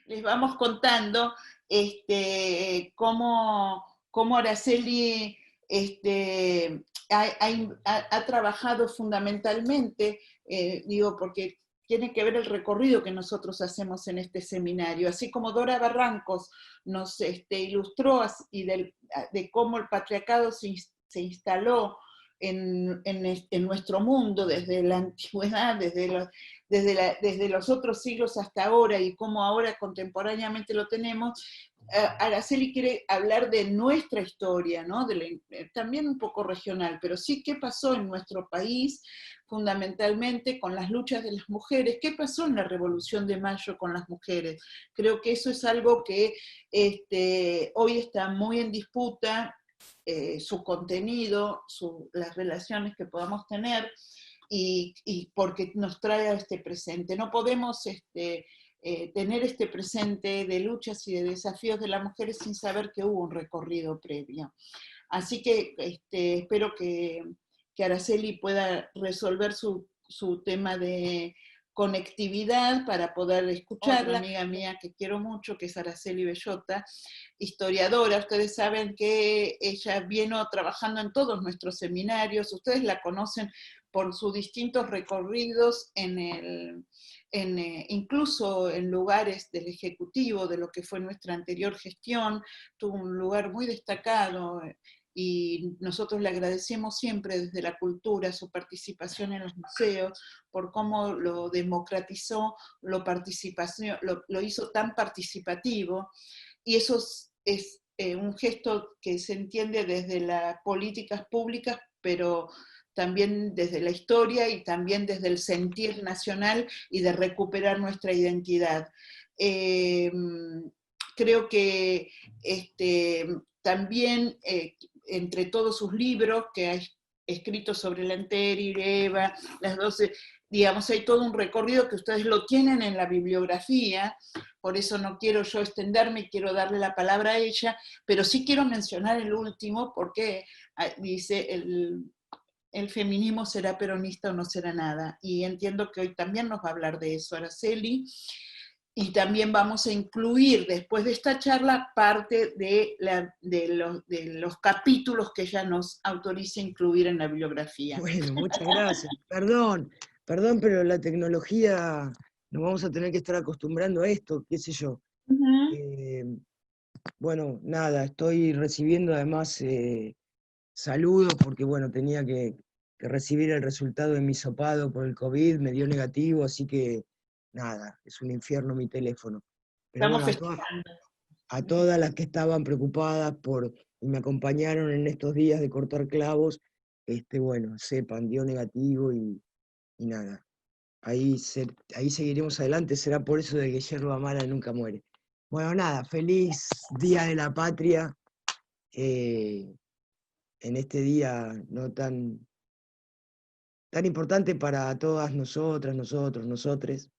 les vamos contando cómo Araceli ha trabajado fundamentalmente, digo, porque tiene que ver el recorrido que nosotros hacemos en este seminario, así como Dora Barrancos nos ilustró de cómo el patriarcado se instaló en nuestro mundo desde la antigüedad, desde los otros siglos hasta ahora y cómo ahora contemporáneamente lo tenemos. Araceli quiere hablar de nuestra historia, ¿no? También un poco regional, pero sí qué pasó en nuestro país, fundamentalmente con las luchas de las mujeres, qué pasó en la Revolución de Mayo con las mujeres. Creo que eso es algo que hoy está muy en disputa, su contenido, las relaciones que podamos tener, y porque nos trae a este presente. No podemos tener este presente de luchas y de desafíos de las mujeres sin saber que hubo un recorrido previo. Así que espero que Araceli pueda resolver su tema de conectividad para poder escucharla. Otra amiga mía que quiero mucho, que es Araceli Bellota, historiadora. Ustedes saben que ella vino trabajando en todos nuestros seminarios, ustedes la conocen por sus distintos recorridos incluso en lugares del Ejecutivo, de lo que fue nuestra anterior gestión, tuvo un lugar muy destacado, y nosotros le agradecemos siempre desde la cultura su participación en los museos, por cómo lo democratizó, lo hizo tan participativo, y eso es un gesto que se entiende desde las políticas públicas, pero también desde la historia y también desde el sentir nacional y de recuperar nuestra identidad. Creo que también entre todos sus libros que ha escrito sobre la Anteri, Eva, las 12, digamos, hay todo un recorrido que ustedes lo tienen en la bibliografía, por eso no quiero yo extenderme, quiero darle la palabra a ella, pero sí quiero mencionar el último, porque dice, el feminismo será peronista o no será nada, y entiendo que hoy también nos va a hablar de eso Araceli, y también vamos a incluir después de esta charla parte de los capítulos que ella nos autoriza a incluir en la bibliografía. Bueno, muchas gracias. Perdón, pero la tecnología, nos vamos a tener que estar acostumbrando a esto, qué sé yo. Bueno, nada, estoy recibiendo además saludos porque, bueno, tenía que recibir el resultado de mi hisopado por el COVID, me dio negativo, así que, nada, es un infierno mi teléfono. Pero Estamos bueno, festejando. a todas las que estaban preocupadas y me acompañaron en estos días de cortar clavos, bueno, sepan, dio negativo y nada. Ahí seguiremos adelante, será por eso de que yerba mala nunca muere. Bueno, nada, feliz Día de la Patria, en este día no tan importante para todas nosotras, nosotros, nosotres,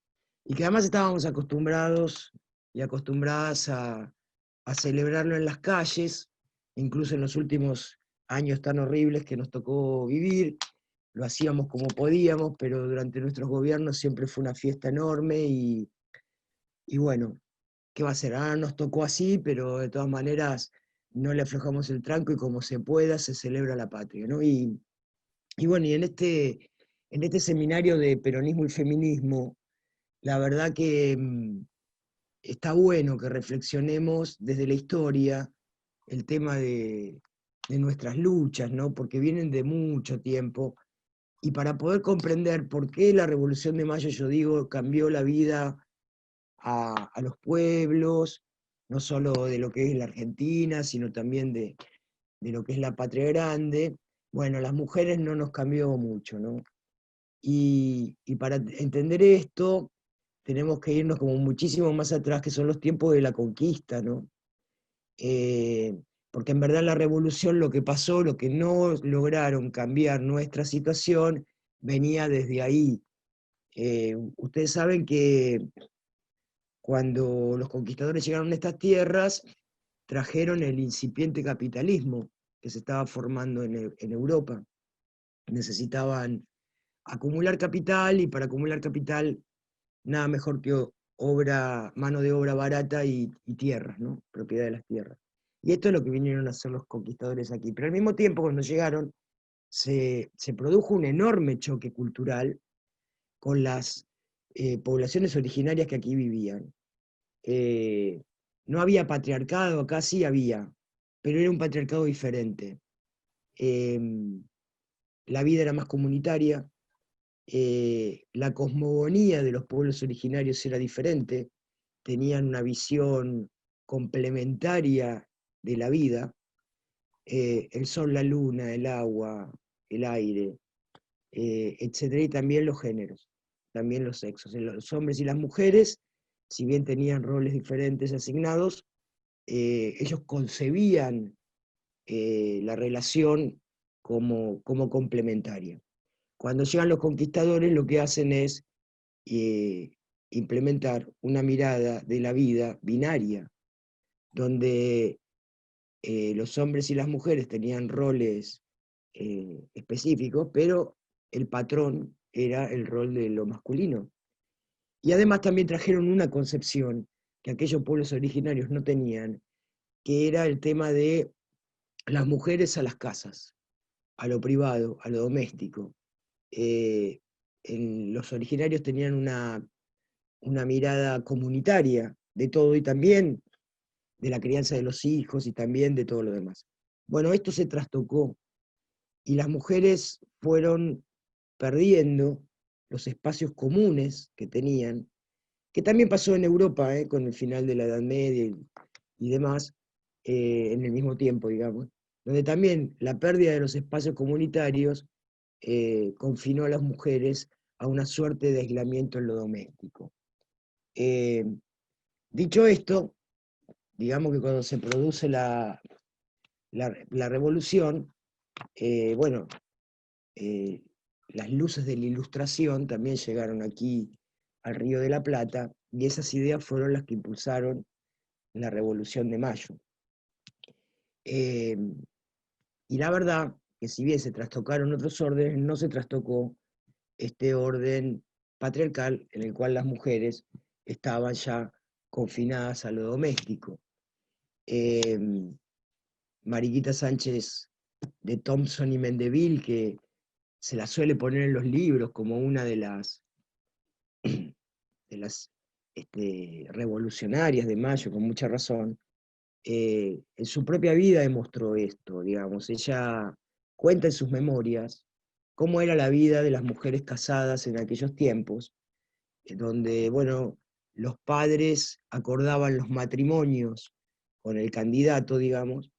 y que además estábamos acostumbrados y acostumbradas a celebrarlo en las calles, incluso en los últimos años tan horribles que nos tocó vivir. Lo hacíamos como podíamos, pero durante nuestros gobiernos siempre fue una fiesta enorme y bueno, ¿qué va a ser? Ahora nos tocó así, pero de todas maneras no le aflojamos el tranco y como se pueda se celebra la patria, ¿no? Y bueno, y en este seminario de peronismo y feminismo, la verdad que está bueno que reflexionemos desde la historia el tema de nuestras luchas, ¿no? Porque vienen de mucho tiempo, y para poder comprender por qué la Revolución de Mayo, yo digo, cambió la vida a los pueblos, no solo de lo que es la Argentina, sino también de lo que es la patria grande. Bueno, las mujeres no nos cambió mucho, ¿no? Y para entender esto, tenemos que irnos como muchísimo más atrás, que son los tiempos de la conquista, ¿no? Porque en verdad la revolución, lo que pasó, lo que no lograron cambiar nuestra situación, venía desde ahí. Ustedes saben que cuando los conquistadores llegaron a estas tierras, trajeron el incipiente capitalismo que se estaba formando en Europa. Necesitaban acumular capital, y para acumular capital nada mejor mano de obra barata y tierras, ¿no? Propiedad de las tierras. Y esto es lo que vinieron a hacer los conquistadores aquí. Pero al mismo tiempo, cuando llegaron, se produjo un enorme choque cultural con las poblaciones originarias que aquí vivían. No había patriarcado, acá sí había, pero era un patriarcado diferente. La vida era más comunitaria, la cosmogonía de los pueblos originarios era diferente, tenían una visión complementaria de la vida, el sol, la luna, el agua, el aire, etcétera, y también los géneros, también los sexos. Los hombres y las mujeres, si bien tenían roles diferentes asignados, ellos concebían la relación como complementaria. Cuando llegan los conquistadores, lo que hacen es eh, implementar una mirada de la vida binaria, donde los hombres y las mujeres tenían roles específicos, pero el patrón era el rol de lo masculino. Y además también trajeron una concepción que aquellos pueblos originarios no tenían, que era el tema de las mujeres a las casas, a lo privado, a lo doméstico. Los originarios tenían una mirada comunitaria de todo y también de la crianza de los hijos y también de todo lo demás. Bueno, esto se trastocó y las mujeres fueron perdiendo los espacios comunes que tenían, que también pasó en Europa, con el final de la Edad Media y demás, en el mismo tiempo, digamos, donde también la pérdida de los espacios comunitarios confinó a las mujeres a una suerte de aislamiento en lo doméstico. Dicho esto, digamos que cuando se produce la revolución, bueno, las luces de la Ilustración también llegaron aquí al Río de la Plata, y esas ideas fueron las que impulsaron la Revolución de Mayo. Y la verdad que si bien se trastocaron otros órdenes, no se trastocó este orden patriarcal en el cual las mujeres estaban ya confinadas a lo doméstico. Mariquita Sánchez de Thompson y Mendeville, que se la suele poner en los libros como una de las revolucionarias de Mayo, con mucha razón, en su propia vida demostró esto, digamos. Ella cuenta en sus memorias cómo era la vida de las mujeres casadas en aquellos tiempos, donde, bueno, los padres acordaban los matrimonios con el candidato, digamos,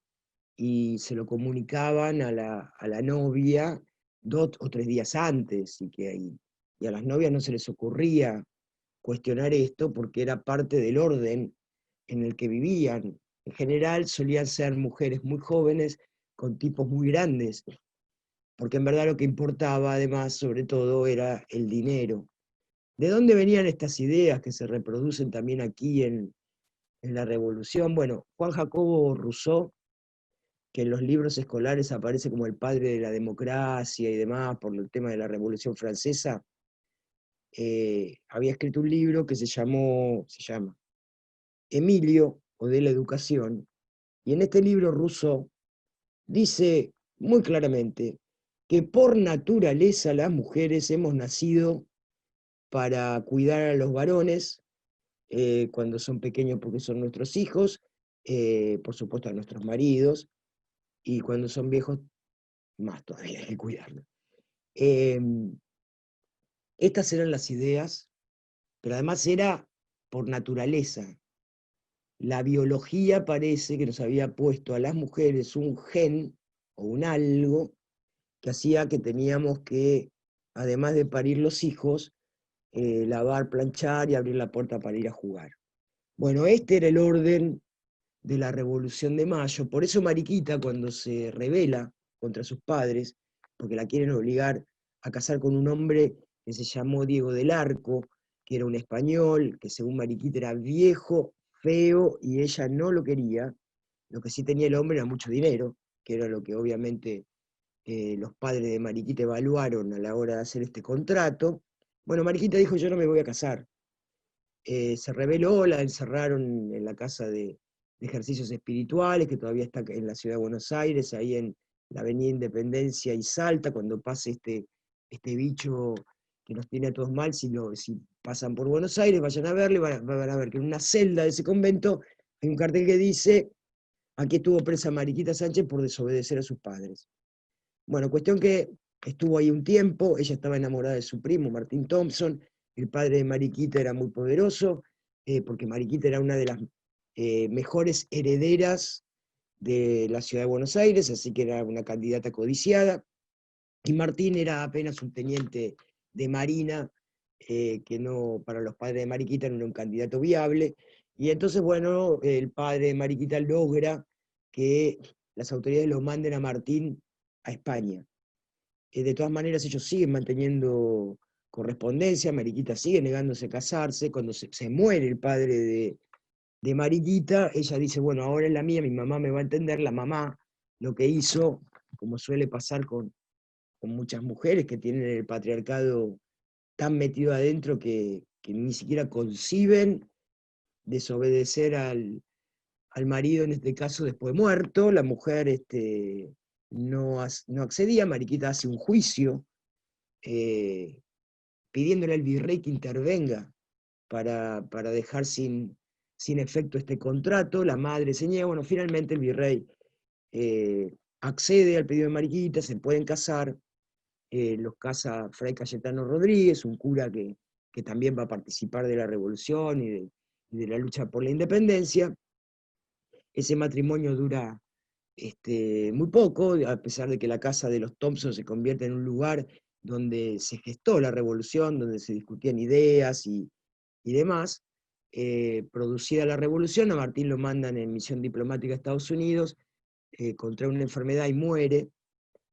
y se lo comunicaban a la novia 2 o 3 días antes, y a las novias no se les ocurría cuestionar esto porque era parte del orden en el que vivían. En general solían ser mujeres muy jóvenes con tipos muy grandes, porque en verdad lo que importaba además, sobre todo, era el dinero. ¿De dónde venían estas ideas que se reproducen también aquí en la Revolución? Bueno, Juan Jacobo Rousseau, que en los libros escolares aparece como el padre de la democracia y demás por el tema de la Revolución Francesa, había escrito un libro que se llama Emilio o de la Educación, y en este libro Rousseau dice muy claramente que por naturaleza las mujeres hemos nacido para cuidar a los varones cuando son pequeños porque son nuestros hijos, por supuesto a nuestros maridos, y cuando son viejos más todavía hay que cuidarlos. Estas eran las ideas, pero además era por naturaleza. La biología parece que nos había puesto a las mujeres un gen o un algo que hacía que teníamos que, además de parir los hijos, lavar, planchar y abrir la puerta para ir a jugar. Bueno, este era el orden de la Revolución de Mayo. Por eso Mariquita, cuando se rebela contra sus padres, porque la quieren obligar a casar con un hombre que se llamó Diego del Arco, que era un español, que según Mariquita era viejo, feo, y ella no lo quería. Lo que sí tenía el hombre era mucho dinero, que era lo que obviamente los padres de Mariquita evaluaron a la hora de hacer este contrato. Bueno, Mariquita dijo, yo no me voy a casar. se rebeló, la encerraron en la casa de ejercicios espirituales, que todavía está en la ciudad de Buenos Aires, ahí en la avenida Independencia y Salta, cuando pase este bicho que nos tiene a todos mal, si pasan por Buenos Aires, vayan a verle, van a ver que en una celda de ese convento hay un cartel que dice: aquí estuvo presa Mariquita Sánchez por desobedecer a sus padres. Bueno, cuestión que estuvo ahí un tiempo, ella estaba enamorada de su primo, Martín Thompson, el padre de Mariquita era muy poderoso, porque Mariquita era una de las mejores herederas de la ciudad de Buenos Aires, así que era una candidata codiciada, y Martín era apenas un teniente de marina, que no, para los padres de Mariquita no era un candidato viable, y entonces, bueno, el padre de Mariquita logra que las autoridades lo manden a Martín a España. De todas maneras, ellos siguen manteniendo correspondencia, Mariquita sigue negándose a casarse, cuando se muere el padre de Mariquita, ella dice: bueno, ahora es la mía, mi mamá me va a entender. La mamá lo que hizo, como suele pasar con muchas mujeres que tienen el patriarcado tan metido adentro que ni siquiera conciben desobedecer al marido, en este caso después muerto. La mujer no accedía, Mariquita hace un juicio eh, pidiéndole al virrey que intervenga para dejar sin efecto este contrato. La madre se niega, bueno, finalmente el virrey accede al pedido de Mariquita, se pueden casar, los casa Fray Cayetano Rodríguez, un cura que también va a participar de la revolución y de la lucha por la independencia. Ese matrimonio dura muy poco, a pesar de que la casa de los Thompson se convierte en un lugar donde se gestó la revolución, donde se discutían ideas y demás. Producida la revolución, a Martín lo mandan en misión diplomática a Estados Unidos, contrae una enfermedad y muere.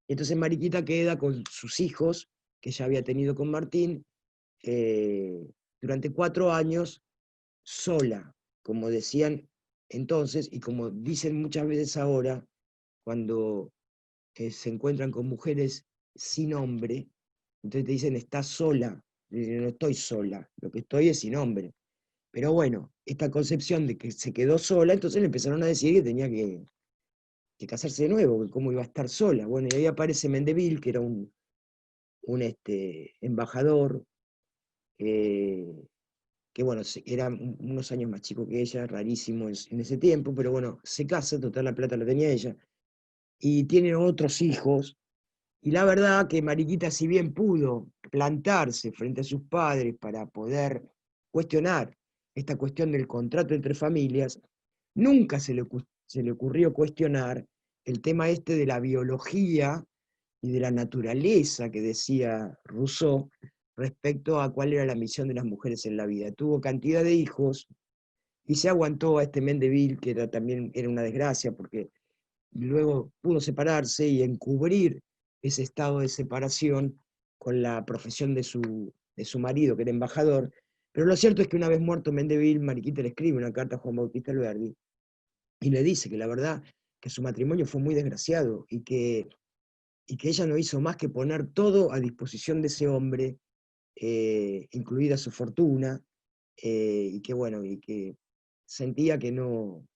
Entonces Mariquita queda con sus hijos, que ya había tenido con Martín, eh, durante 4 años sola, como decían entonces, y como dicen muchas veces ahora, cuando se encuentran con mujeres sin hombre, entonces te dicen: estás sola. Y yo: no estoy sola, lo que estoy es sin hombre. Pero bueno, esta concepción de que se quedó sola, entonces le empezaron a decir que tenía que casarse de nuevo, que cómo iba a estar sola. Bueno, y ahí aparece Mendeville, que era un embajador, eh, que bueno, era unos años más chico que ella, rarísimo en ese tiempo, pero bueno, se casa, total la plata la tenía ella, y tiene otros hijos. Y la verdad que Mariquita, si bien pudo plantarse frente a sus padres para poder cuestionar esta cuestión del contrato entre familias, nunca se le ocurrió cuestionar el tema este de la biología y de la naturaleza que decía Rousseau respecto a cuál era la misión de las mujeres en la vida. Tuvo cantidad de hijos y se aguantó a este Mendeville, que también era una desgracia, porque luego pudo separarse y encubrir ese estado de separación con la profesión de su marido, que era embajador. Pero lo cierto es que una vez muerto Mendeville, Mariquita le escribe una carta a Juan Bautista Alberdi y le dice que la verdad que su matrimonio fue muy desgraciado y que ella no hizo más que poner todo a disposición de ese hombre, incluida su fortuna, y que bueno, y que sentía que no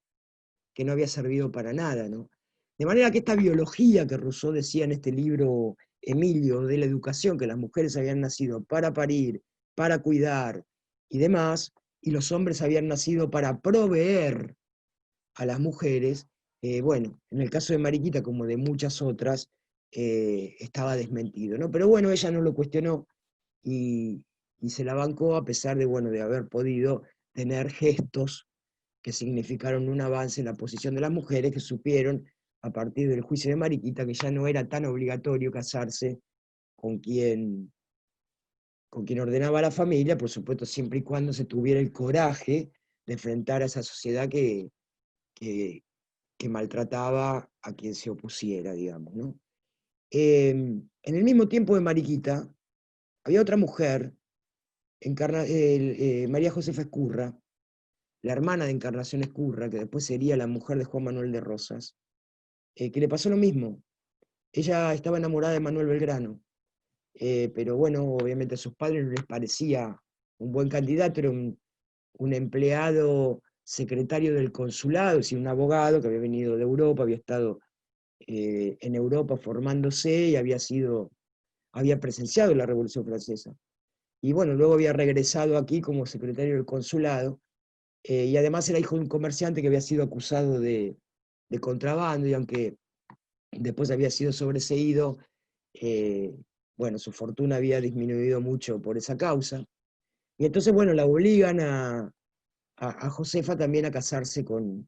había servido para nada, ¿no? De manera que esta biología que Rousseau decía en este libro Emilio de la educación, que las mujeres habían nacido para parir, para cuidar y demás, y los hombres habían nacido para proveer a las mujeres, bueno, en el caso de Mariquita, como de muchas otras, estaba desmentido, ¿no? Pero bueno, ella no lo cuestionó y, y se la bancó, a pesar de, bueno, de haber podido tener gestos que significaron un avance en la posición de las mujeres, que supieron, a partir del juicio de Mariquita, que ya no era tan obligatorio casarse con quien ordenaba la familia, por supuesto, siempre y cuando se tuviera el coraje de enfrentar a esa sociedad que, que maltrataba a quien se opusiera, digamos, ¿no? En el mismo tiempo de Mariquita, había otra mujer, María Josefa Escurra, la hermana de Encarnación Escurra, que después sería la mujer de Juan Manuel de Rosas, que le pasó lo mismo. Ella estaba enamorada de Manuel Belgrano, pero bueno, obviamente a sus padres no les parecía un buen candidato, era un empleado secretario del consulado, es decir, un abogado que había venido de Europa, había estado en Europa formándose y había presenciado la Revolución Francesa. Y bueno, luego había regresado aquí como secretario del consulado, y además era hijo de un comerciante que había sido acusado de contrabando, y aunque después había sido sobreseído, bueno, su fortuna había disminuido mucho por esa causa. Y entonces, bueno, la obligan a Josefa también a casarse con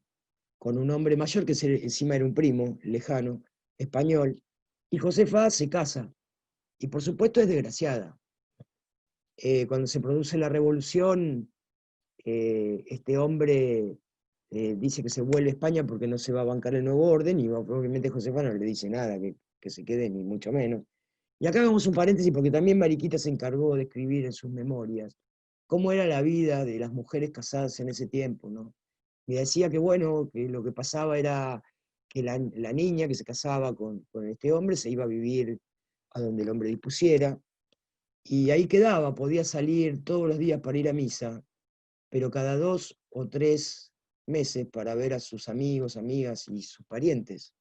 un hombre mayor, que encima era un primo lejano, español, y Josefa se casa, y por supuesto es desgraciada. Cuando se produce la revolución, este hombre dice que se vuelve a España porque no se va a bancar el nuevo orden, y obviamente Josefa no le dice nada, que se quede, ni mucho menos. Y acá hagamos un paréntesis, porque también Mariquita se encargó de escribir en sus memorias cómo era la vida de las mujeres casadas en ese tiempo, ¿no? Y decía que, bueno, que lo que pasaba era que la niña que se casaba con este hombre se iba a vivir a donde el hombre dispusiera, y ahí quedaba, podía salir todos los días para ir a misa, pero cada 2 o 3 meses para ver a sus amigos, amigas y sus parientes.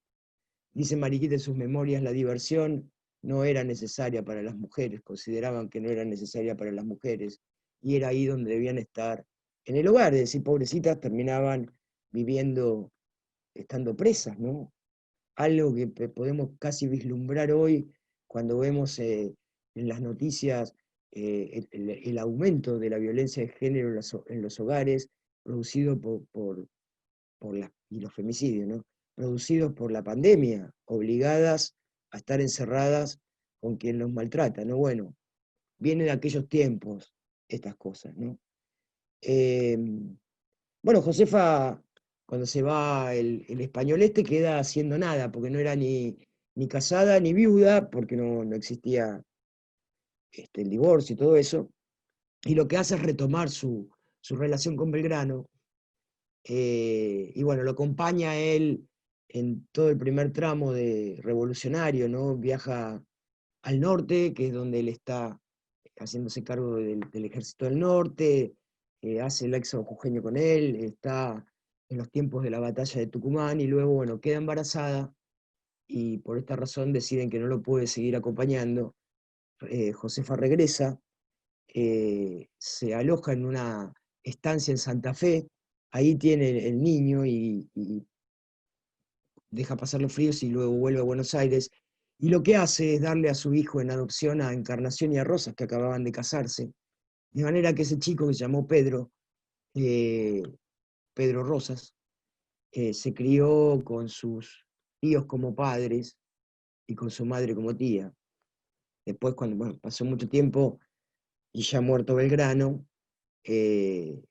Dice Mariquita en sus memorias, la diversión no era necesaria para las mujeres, consideraban que no era necesaria para las mujeres, y era ahí donde debían estar, en el hogar, es decir, pobrecitas terminaban viviendo, estando presas, ¿no? Algo que podemos casi vislumbrar hoy cuando vemos en las noticias el aumento de la violencia de género en los hogares, producido y los femicidios, ¿no? Producidos por la pandemia, obligadas a estar encerradas con quien los maltrata, ¿no? Bueno, vienen de aquellos tiempos estas cosas, ¿no? Eh, bueno, Josefa, cuando se va el español este, queda haciendo nada, porque no era ni casada ni viuda, porque no existía el divorcio y todo eso, y lo que hace es retomar su relación con Belgrano, y bueno, lo acompaña a él en todo el primer tramo de revolucionario, ¿no? Viaja al norte, que es donde él está haciéndose cargo del ejército del norte, hace el éxodo jujeño con él, está en los tiempos de la batalla de Tucumán, y luego, bueno, queda embarazada, y por esta razón deciden que no lo puede seguir acompañando. Josefa regresa, se aloja en una estancia en Santa Fe, ahí tiene el niño, y deja pasar los fríos y luego vuelve a Buenos Aires, y lo que hace es darle a su hijo en adopción a Encarnación y a Rosas, que acababan de casarse, de manera que ese chico que se llamó Pedro, eh, Pedro Rosas, se crió con sus tíos como padres y con su madre como tía. Después, cuando bueno, pasó mucho tiempo y ya muerto Belgrano, eh,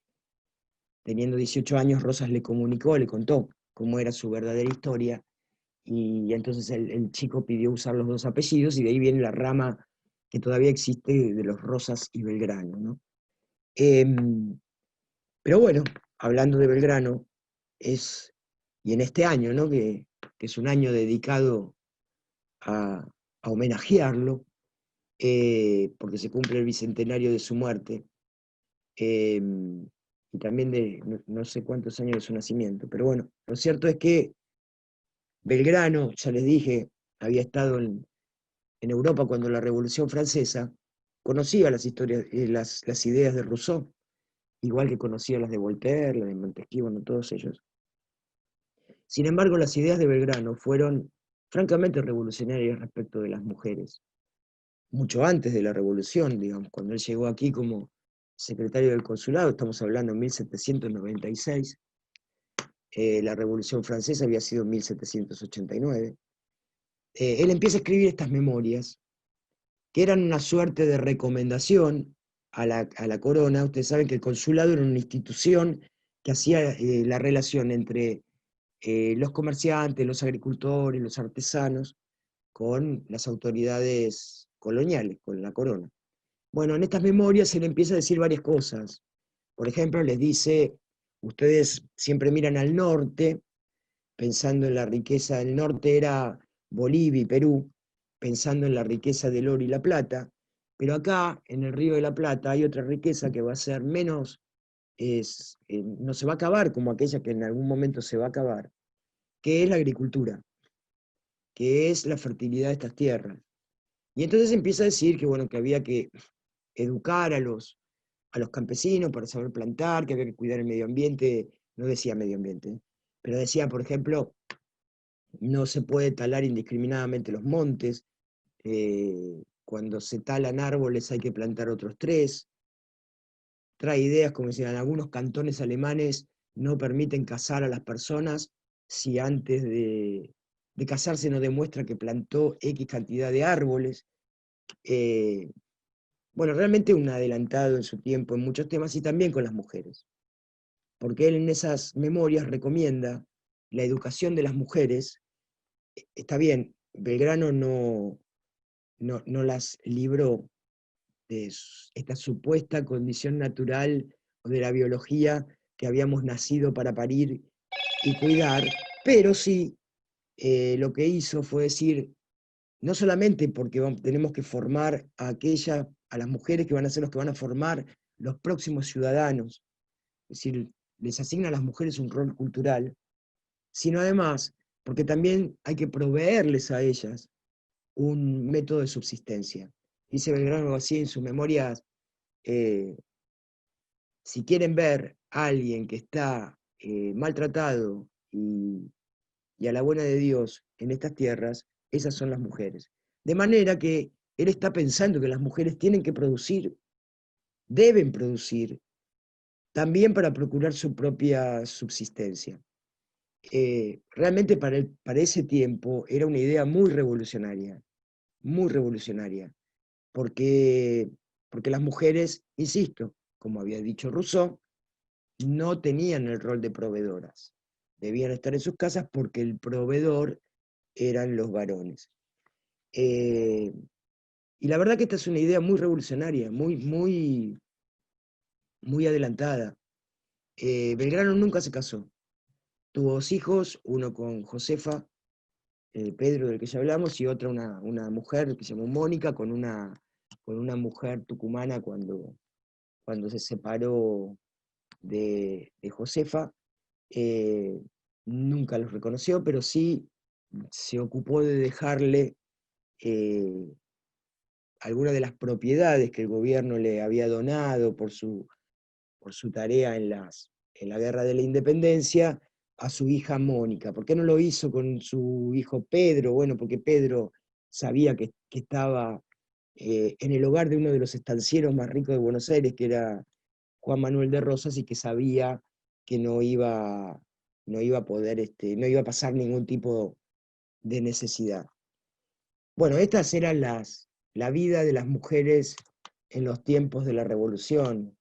teniendo 18 años, Rosas le comunicó, le contó cómo era su verdadera historia, y entonces el chico pidió usar los 2 apellidos, y de ahí viene la rama que todavía existe de los Rosas y Belgrano, ¿no? Pero bueno, hablando de Belgrano, y en este año, ¿no? que es un año dedicado a, a homenajearlo, porque se cumple el bicentenario de su muerte, eh, y también de no sé cuántos años de su nacimiento. Pero bueno, lo cierto es que Belgrano, ya les dije, había estado en Europa cuando la Revolución Francesa, conocía las historias, las ideas de Rousseau, igual que conocía las de Voltaire, las de Montesquieu, bueno, todos ellos. Sin embargo, las ideas de Belgrano fueron francamente revolucionarias respecto de las mujeres, mucho antes de la Revolución, digamos, cuando él llegó aquí como secretario del consulado, estamos hablando en 1796, la Revolución Francesa había sido en 1789, él empieza a escribir estas memorias, que eran una suerte de recomendación a la corona. Ustedes saben que el consulado era una institución que hacía la relación entre los comerciantes, los agricultores, los artesanos, con las autoridades coloniales, con la corona. Bueno, en estas memorias se le empieza a decir varias cosas. Por ejemplo, les dice, ustedes siempre miran al norte, pensando en la riqueza del norte, era Bolivia y Perú, pensando en la riqueza del oro y la plata, pero acá, en el Río de la Plata, hay otra riqueza que va a ser menos no se va a acabar como aquella que en algún momento se va a acabar, que es la agricultura, que es la fertilidad de estas tierras. Y entonces empieza a decir que, bueno, que había que educar a los campesinos para saber plantar, que había que cuidar el medio ambiente, no decía medio ambiente, pero decía, por ejemplo, no se puede talar indiscriminadamente los montes, cuando se talan árboles hay que plantar otros tres, trae ideas como decían, en algunos cantones alemanes no permiten casar a las personas si antes de casarse no demuestra que plantó X cantidad de árboles. Eh, bueno, realmente un adelantado en su tiempo en muchos temas y también con las mujeres, porque él en esas memorias recomienda la educación de las mujeres. Está bien, Belgrano no las libró de esta supuesta condición natural o de la biología que habíamos nacido para parir y cuidar, pero sí lo que hizo fue decir, no solamente porque tenemos que formar a las mujeres que van a ser los que van a formar los próximos ciudadanos, es decir, les asigna a las mujeres un rol cultural, sino además porque también hay que proveerles a ellas un método de subsistencia. Dice Belgrano así en sus memorias, eh, si quieren ver a alguien que está maltratado y a la buena de Dios en estas tierras, esas son las mujeres. De manera que él está pensando que las mujeres tienen que producir, deben producir, también para procurar su propia subsistencia. Realmente para ese tiempo era una idea muy revolucionaria, porque, porque las mujeres, insisto, como había dicho Rousseau, no tenían el rol de proveedoras. Debían estar en sus casas porque el proveedor eran los varones. Eh, y la verdad que esta es una idea muy revolucionaria, muy adelantada. Belgrano nunca se casó. Tuvo dos hijos, uno con Josefa, Pedro del que ya hablamos, y otra una mujer que se llamó Mónica, con una mujer tucumana cuando se separó de Josefa. eh, Nunca los reconoció, pero sí se ocupó de dejarle eh, algunas de las propiedades que el gobierno le había donado por su tarea en la Guerra de la Independencia a su hija Mónica. ¿Por qué no lo hizo con su hijo Pedro? Bueno, porque Pedro sabía que estaba en el hogar de uno de los estancieros más ricos de Buenos Aires, que era Juan Manuel de Rosas, y que sabía que no iba a poder, no iba a pasar ningún tipo de necesidad. Bueno, estas eran la vida de las mujeres en los tiempos de la Revolución.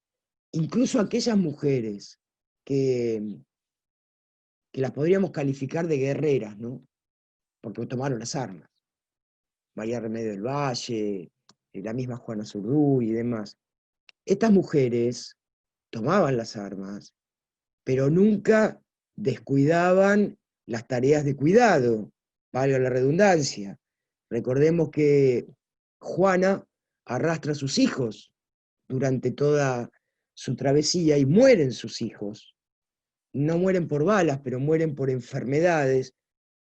Incluso aquellas mujeres que, que las podríamos calificar de guerreras, ¿no? Porque tomaron las armas. María Remedio del Valle, la misma Juana Zurduy y demás. Estas mujeres tomaban las armas, pero nunca descuidaban las tareas de cuidado, valga la redundancia. Recordemos que Juana arrastra a sus hijos durante toda su travesía y mueren sus hijos. No mueren por balas, pero mueren por enfermedades,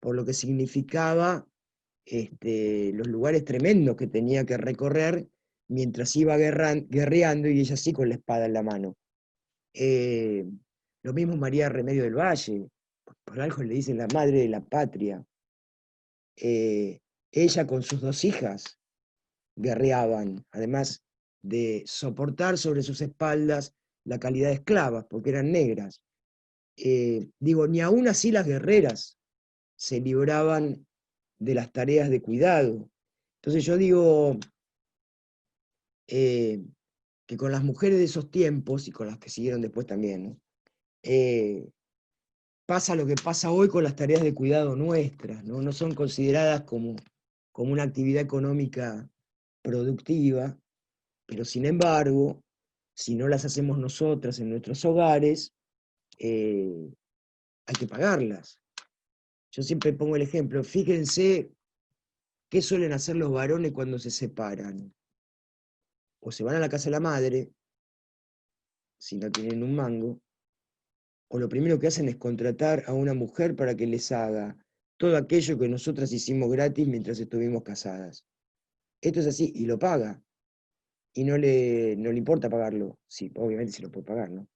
por lo que significaba los lugares tremendos que tenía que recorrer mientras iba guerreando y ella sí con la espada en la mano. Eh, lo mismo María Remedio del Valle, por algo le dicen la madre de la patria. Ella con sus dos hijas guerreaban, además de soportar sobre sus espaldas la calidad de esclavas, porque eran negras. Digo, ni aún así las guerreras se libraban de las tareas de cuidado. Entonces yo digo que con las mujeres de esos tiempos y con las que siguieron después también, ¿no? Pasa lo que pasa hoy con las tareas de cuidado nuestras, ¿no? No son consideradas como una actividad económica productiva, pero sin embargo, si no las hacemos nosotras en nuestros hogares, hay que pagarlas. Yo siempre pongo el ejemplo, fíjense qué suelen hacer los varones cuando se separan. O se van a la casa de la madre, si no tienen un mango, o lo primero que hacen es contratar a una mujer para que les haga todo aquello que nosotras hicimos gratis mientras estuvimos casadas. Esto es así, y lo paga, y no le importa pagarlo. Sí, obviamente se lo puede pagar, ¿no?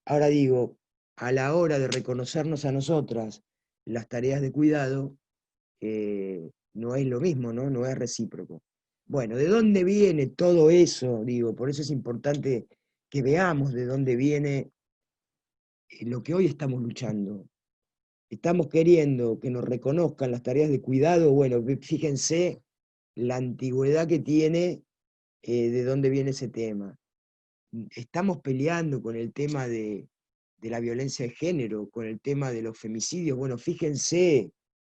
Ahora digo, a la hora de reconocernos a nosotras las tareas de cuidado, no es lo mismo, ¿no? No es recíproco. Bueno, ¿de dónde viene todo eso? Digo, por eso es importante que veamos de dónde viene lo que hoy estamos luchando. Estamos queriendo que nos reconozcan las tareas de cuidado. Bueno, fíjense la antigüedad que tiene, de dónde viene ese tema. Estamos peleando con el tema de la violencia de género, con el tema de los femicidios. Bueno, fíjense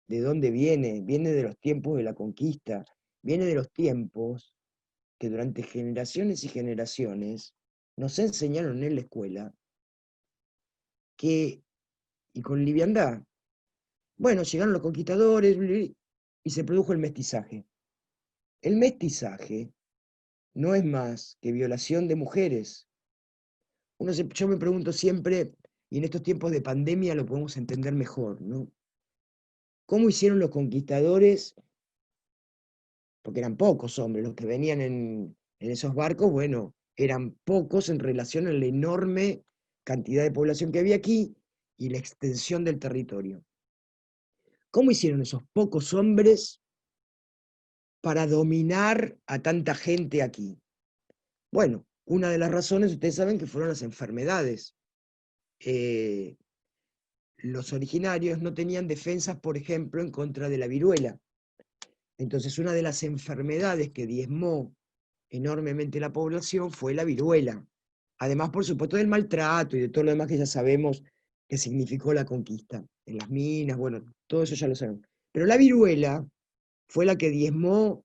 de dónde viene. Viene de los tiempos de la conquista. Viene de los tiempos que durante generaciones y generaciones nos enseñaron en la escuela que, y con liviandad, bueno, llegaron los conquistadores y se produjo el mestizaje. El mestizaje no es más que violación de mujeres. Yo me pregunto siempre, y en estos tiempos de pandemia lo podemos entender mejor, ¿no? ¿Cómo hicieron los conquistadores? Porque eran pocos hombres los que venían en esos barcos, bueno, eran pocos en relación a la enorme cantidad de población que había aquí y la extensión del territorio. ¿Cómo hicieron esos pocos hombres para dominar a tanta gente aquí? Bueno, una de las razones, ustedes saben que fueron las enfermedades. Los originarios no tenían defensas, por ejemplo, en contra de la viruela. Entonces, una de las enfermedades que diezmó enormemente la población fue la viruela. Además, por supuesto, del maltrato y de todo lo demás que ya sabemos que significó la conquista. En las minas, bueno, todo eso ya lo sabemos. Pero la viruela fue la que diezmó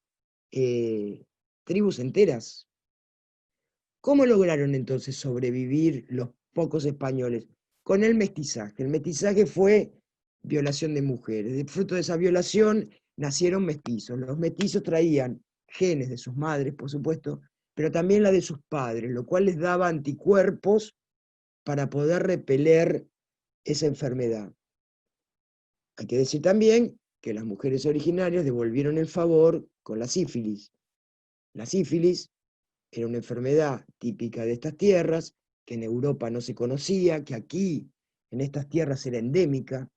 tribus enteras. ¿Cómo lograron entonces sobrevivir los pocos españoles? Con el mestizaje. El mestizaje fue violación de mujeres. De fruto de esa violación nacieron mestizos. Los mestizos traían genes de sus madres, por supuesto, pero también la de sus padres, lo cual les daba anticuerpos para poder repeler esa enfermedad. Hay que decir también que las mujeres originarias devolvieron el favor con la sífilis. La sífilis era una enfermedad típica de estas tierras, que en Europa no se conocía, que aquí, en estas tierras, era endémica.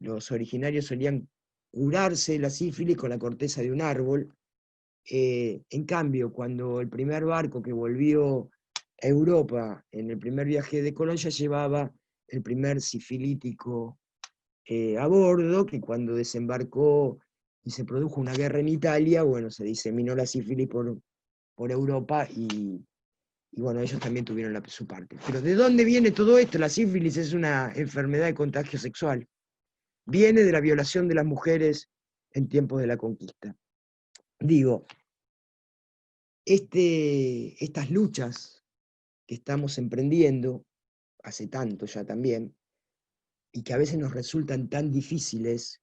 Los originarios solían curarse la sífilis con la corteza de un árbol. En cambio, cuando el primer barco que volvió a Europa, en el primer viaje de Colón, ya llevaba el primer sifilítico a bordo, que cuando desembarcó y se produjo una guerra en Italia, bueno, se diseminó la sífilis por Europa y bueno, ellos también tuvieron su parte. Pero ¿de dónde viene todo esto? La sífilis es una enfermedad de contagio sexual. Viene de la violación de las mujeres en tiempos de la conquista. Digo, estas luchas que estamos emprendiendo, hace tanto ya también, y que a veces nos resultan tan difíciles,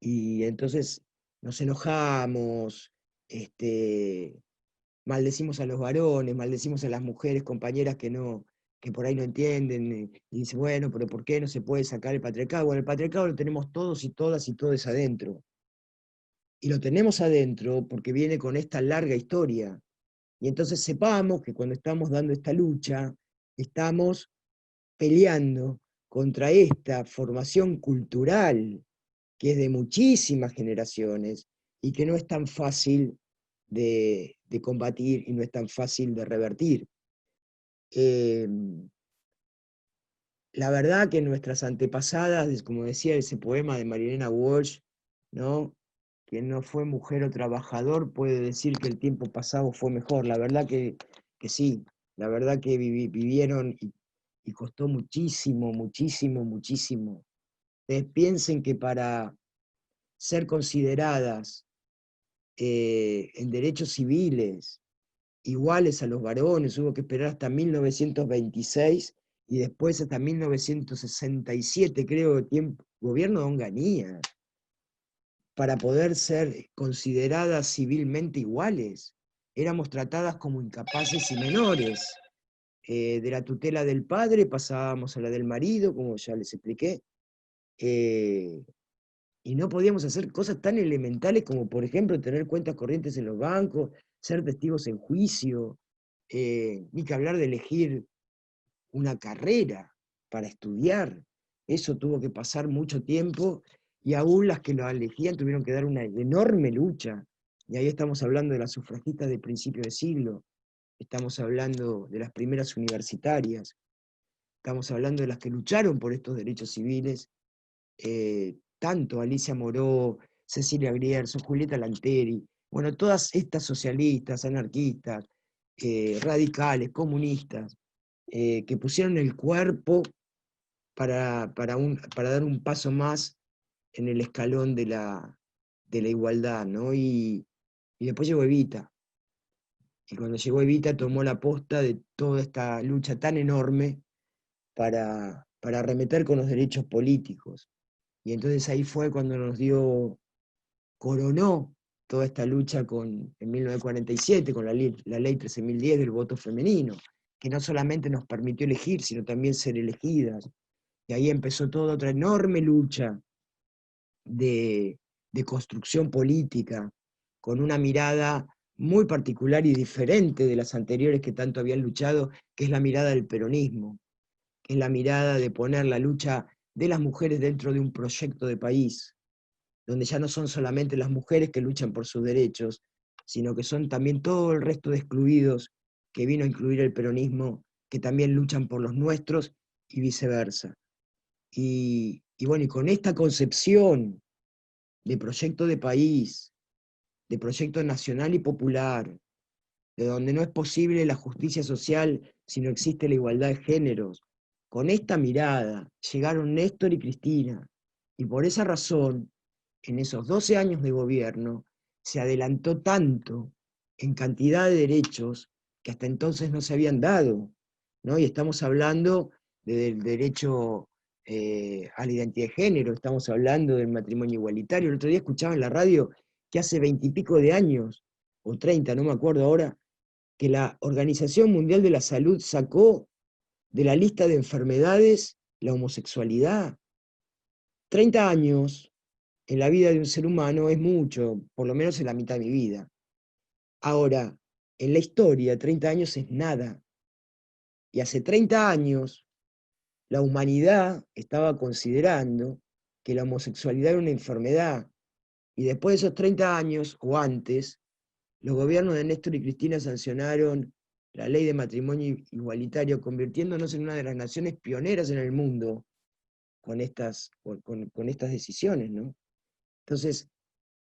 y entonces nos enojamos, maldecimos a los varones, maldecimos a las mujeres, compañeras que por ahí no entienden, y dicen, bueno, pero ¿por qué no se puede sacar el patriarcado? Bueno, el patriarcado lo tenemos todos y todas y todos adentro. Y lo tenemos adentro porque viene con esta larga historia. Y entonces sepamos que cuando estamos dando esta lucha, estamos peleando contra esta formación cultural que es de muchísimas generaciones y que no es tan fácil de combatir y no es tan fácil de revertir. La verdad que nuestras antepasadas, como decía ese poema de Marilena Walsh, ¿no? Quien no fue mujer o trabajador puede decir que el tiempo pasado fue mejor. La verdad que sí, la verdad que vivieron y costó muchísimo, muchísimo, muchísimo. Ustedes piensen que para ser consideradas en derechos civiles iguales a los varones, hubo que esperar hasta 1926 y después hasta 1967, creo, gobierno de Onganía, para poder ser consideradas civilmente iguales. Éramos tratadas como incapaces y menores. de la tutela del padre pasábamos a la del marido, como ya les expliqué, y no podíamos hacer cosas tan elementales como, por ejemplo, tener cuentas corrientes en los bancos, ser testigos en juicio, ni que hablar de elegir una carrera para estudiar. Eso tuvo que pasar mucho tiempo y aún las que lo elegían tuvieron que dar una enorme lucha. Y ahí estamos hablando de las sufragistas de principio de siglo, estamos hablando de las primeras universitarias, estamos hablando de las que lucharon por estos derechos civiles, tanto Alicia Moró, Cecilia Grierson, Julieta Lanteri, bueno, todas estas socialistas, anarquistas, radicales, comunistas, que pusieron el cuerpo para dar un paso más en el escalón de la igualdad, ¿no? Y después llegó Evita. Y cuando llegó Evita tomó la posta de toda esta lucha tan enorme para arremeter con los derechos políticos. Y entonces ahí fue cuando coronó toda esta lucha en 1947 con la ley 13.010 del voto femenino, que no solamente nos permitió elegir, sino también ser elegidas. Y ahí empezó toda otra enorme lucha de construcción política, con una mirada muy particular y diferente de las anteriores que tanto habían luchado, que es la mirada del peronismo, que es la mirada de poner la lucha de las mujeres dentro de un proyecto de país, donde ya no son solamente las mujeres que luchan por sus derechos, sino que son también todo el resto de excluidos que vino a incluir el peronismo, que también luchan por los nuestros y viceversa. Y bueno, y con esta concepción de proyecto de país, de proyecto nacional y popular, de donde no es posible la justicia social si no existe la igualdad de géneros, con esta mirada llegaron Néstor y Cristina, y por esa razón, en esos 12 años de gobierno, se adelantó tanto en cantidad de derechos que hasta entonces no se habían dado, ¿no? Y estamos hablando del derecho a la identidad de género, estamos hablando del matrimonio igualitario. El otro día escuchaba en la radio que hace 20 y pico de años, o 30, no me acuerdo ahora, que la Organización Mundial de la Salud sacó de la lista de enfermedades la homosexualidad. 30 años en la vida de un ser humano es mucho, por lo menos en la mitad de mi vida. Ahora, en la historia, 30 años es nada. Y hace 30 años, la humanidad estaba considerando que la homosexualidad era una enfermedad. Y después de esos 30 años, o antes, los gobiernos de Néstor y Cristina sancionaron la ley de matrimonio igualitario, convirtiéndonos en una de las naciones pioneras en el mundo con con estas decisiones, ¿no? Entonces,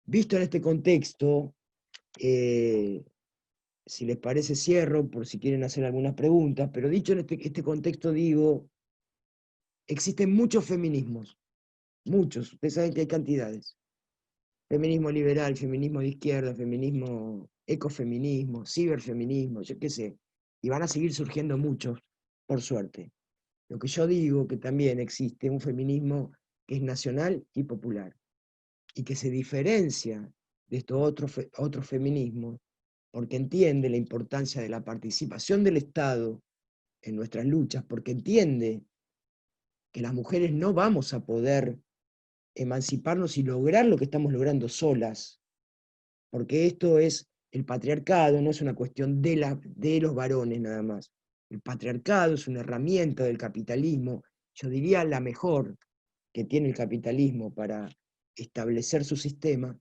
visto en este contexto, si les parece cierro, por si quieren hacer algunas preguntas, pero dicho en este contexto digo, existen muchos feminismos, muchos, ustedes saben que hay cantidades. Feminismo liberal, feminismo de izquierda, feminismo, ecofeminismo, ciberfeminismo, yo qué sé. Y van a seguir surgiendo muchos, por suerte. Lo que yo digo que también existe un feminismo que es nacional y popular, y que se diferencia de estos otros feminismos, porque entiende la importancia de la participación del Estado en nuestras luchas, porque entiende que las mujeres no vamos a poder emanciparnos y lograr lo que estamos logrando solas, porque esto es el patriarcado, no es una cuestión de los varones nada más. El patriarcado es una herramienta del capitalismo, yo diría la mejor que tiene el capitalismo para establecer su sistema,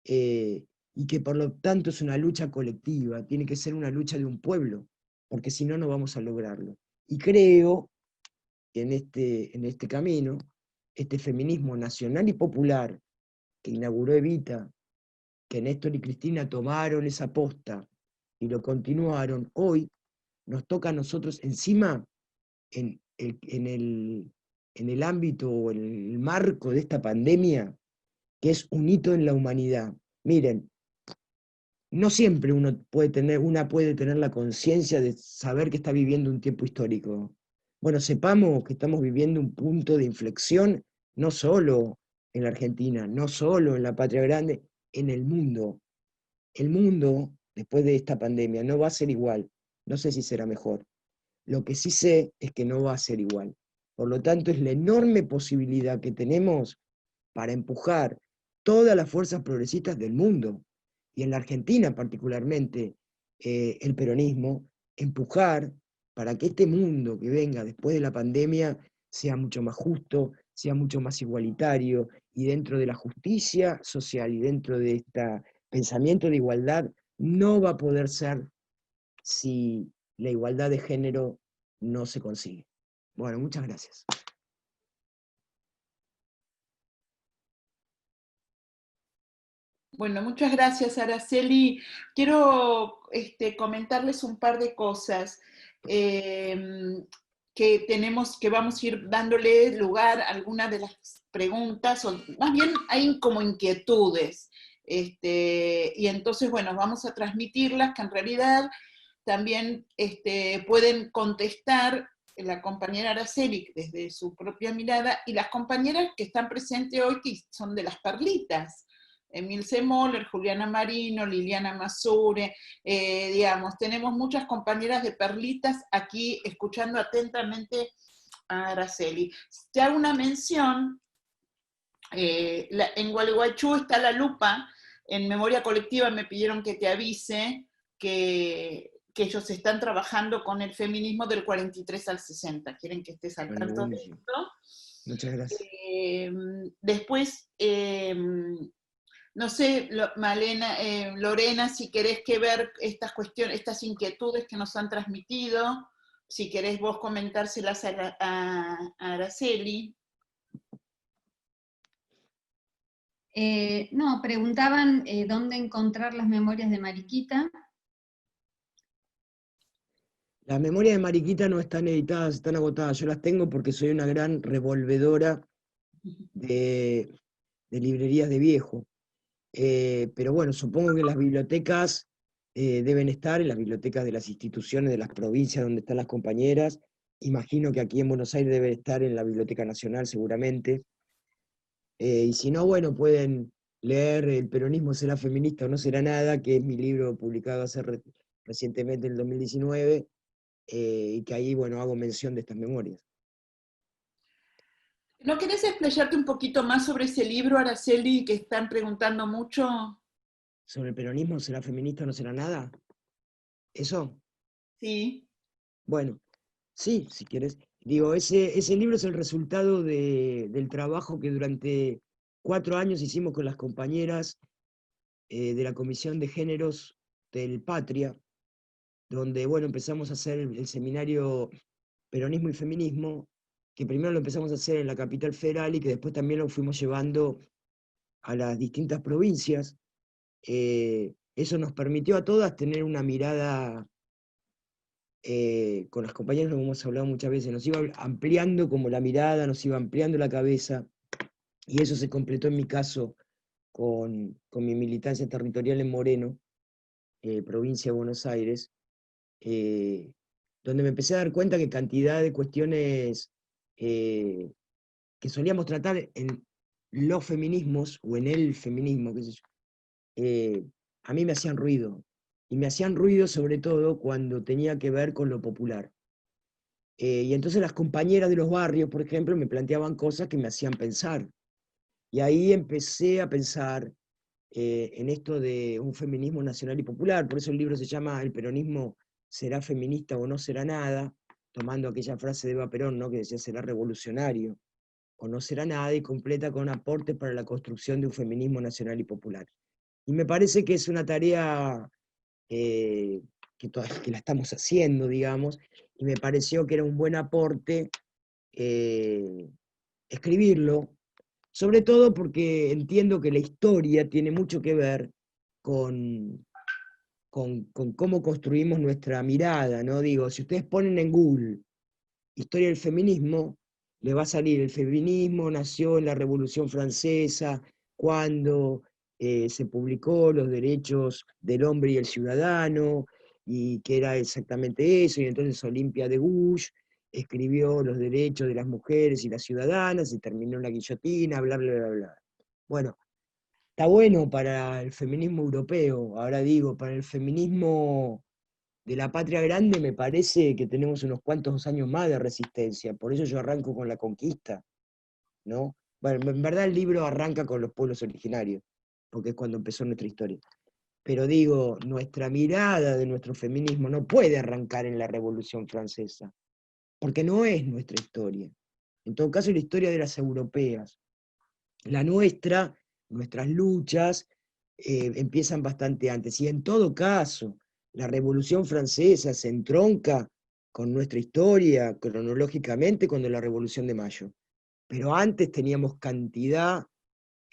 y que por lo tanto es una lucha colectiva, tiene que ser una lucha de un pueblo, porque si no, no vamos a lograrlo. Y creo que en este camino, este feminismo nacional y popular que inauguró Evita, que Néstor y Cristina tomaron esa posta y lo continuaron, hoy nos toca a nosotros encima en el ámbito o en el marco de esta pandemia, que es un hito en la humanidad. Miren, no siempre una puede tener la conciencia de saber que está viviendo un tiempo histórico. Bueno, sepamos que estamos viviendo un punto de inflexión, no solo en la Argentina, no solo en la patria grande, en el mundo. El mundo, después de esta pandemia, no va a ser igual. No sé si será mejor. Lo que sí sé es que no va a ser igual. Por lo tanto, es la enorme posibilidad que tenemos para empujar todas las fuerzas progresistas del mundo, y en la Argentina particularmente, el peronismo, empujar para que este mundo que venga después de la pandemia sea mucho más justo, sea mucho más igualitario, y dentro de la justicia social y dentro de este pensamiento de igualdad, no va a poder ser si la igualdad de género no se consigue. Bueno, muchas gracias. Bueno, muchas gracias, Araceli. Quiero comentarles un par de cosas que vamos a ir dándole lugar a algunas de las preguntas, o más bien hay como inquietudes. Y entonces, bueno, vamos a transmitirlas, que en realidad también pueden contestar la compañera Araceli desde su propia mirada, y las compañeras que están presentes hoy, que son de las Perlitas. Emilce Moller, Juliana Marino, Liliana Masure, digamos, tenemos muchas compañeras de Perlitas aquí escuchando atentamente a Araceli. Te hago una mención, en Gualeguaychú está la lupa, en Memoria Colectiva me pidieron que te avise que ellos están trabajando con el feminismo del 43 al 60. ¿Quieren que estés al Bueno, tanto de buenísimo. esto? Muchas gracias. Después, no sé, Malena, Lorena, si querés que ver estas cuestiones, estas inquietudes que nos han transmitido, si querés vos comentárselas a Araceli. No, preguntaban dónde encontrar las memorias de Mariquita. Las memorias de Mariquita no están editadas, están agotadas. Yo las tengo porque soy una gran revolvedora de, de librerías de viejo. Pero bueno, supongo que las bibliotecas deben estar, en las bibliotecas de las instituciones, de las provincias donde están las compañeras. Imagino que aquí en Buenos Aires debe estar en la Biblioteca Nacional seguramente. Y si no, bueno, pueden leer El peronismo será feminista o no será nada, que es mi libro publicado recientemente en el 2019, y que ahí, bueno, hago mención de estas memorias. ¿No querés explayarte un poquito más sobre ese libro, Araceli, que están preguntando mucho? ¿Sobre el peronismo será feminista o no será nada? ¿Eso? Sí. Bueno, sí, si quieres. Digo, ese libro es el resultado del trabajo que durante 4 años hicimos con las compañeras de la Comisión de Géneros del Patria, donde, bueno, empezamos a hacer el seminario Peronismo y Feminismo, que primero lo empezamos a hacer en la capital federal y que después también lo fuimos llevando a las distintas provincias. Eso nos permitió a todas tener una mirada, con las compañeras lo hemos hablado muchas veces, nos iba ampliando como la mirada, nos iba ampliando la cabeza, y eso se completó en mi caso con mi militancia territorial en Moreno, provincia de Buenos Aires, eh, donde me empecé a dar cuenta que cantidad de cuestiones eh, que solíamos tratar en los feminismos o en el feminismo, qué sé yo, a mí me hacían ruido. Y me hacían ruido sobre todo cuando tenía que ver con lo popular. Y entonces las compañeras de los barrios, por ejemplo, me planteaban cosas que me hacían pensar. Y ahí empecé a pensar en esto de un feminismo nacional y popular. Por eso el libro se llama El peronismo será feminista o no será nada, tomando aquella frase de Eva Perón, ¿no?, que decía será revolucionario o no será nada, y completa con aportes para la construcción de un feminismo nacional y popular. Y me parece que es una tarea eh, que la estamos haciendo, digamos, y me pareció que era un buen aporte eh, escribirlo, sobre todo porque entiendo que la historia tiene mucho que ver con, con cómo construimos nuestra mirada, ¿no? Digo, si ustedes ponen en Google historia del feminismo, le va a salir: el feminismo nació en la Revolución Francesa, cuando se publicó los derechos del hombre y el ciudadano, y que era exactamente eso, y entonces Olimpia de Gouges escribió los derechos de las mujeres y las ciudadanas, y terminó en la guillotina, bla, bla, bla, bla. Bueno, está bueno para el feminismo europeo, ahora digo, para el feminismo de la patria grande, me parece que tenemos unos cuantos años más de resistencia, por eso yo arranco con la conquista, ¿no? Bueno, en verdad el libro arranca con los pueblos originarios, porque es cuando empezó nuestra historia. Pero digo, nuestra mirada de nuestro feminismo no puede arrancar en la Revolución Francesa, porque no es nuestra historia. En todo caso, es la historia de las europeas. La nuestra, nuestras luchas, empiezan bastante antes. Y en todo caso, la Revolución Francesa se entronca con nuestra historia cronológicamente con la Revolución de Mayo. Pero antes teníamos cantidad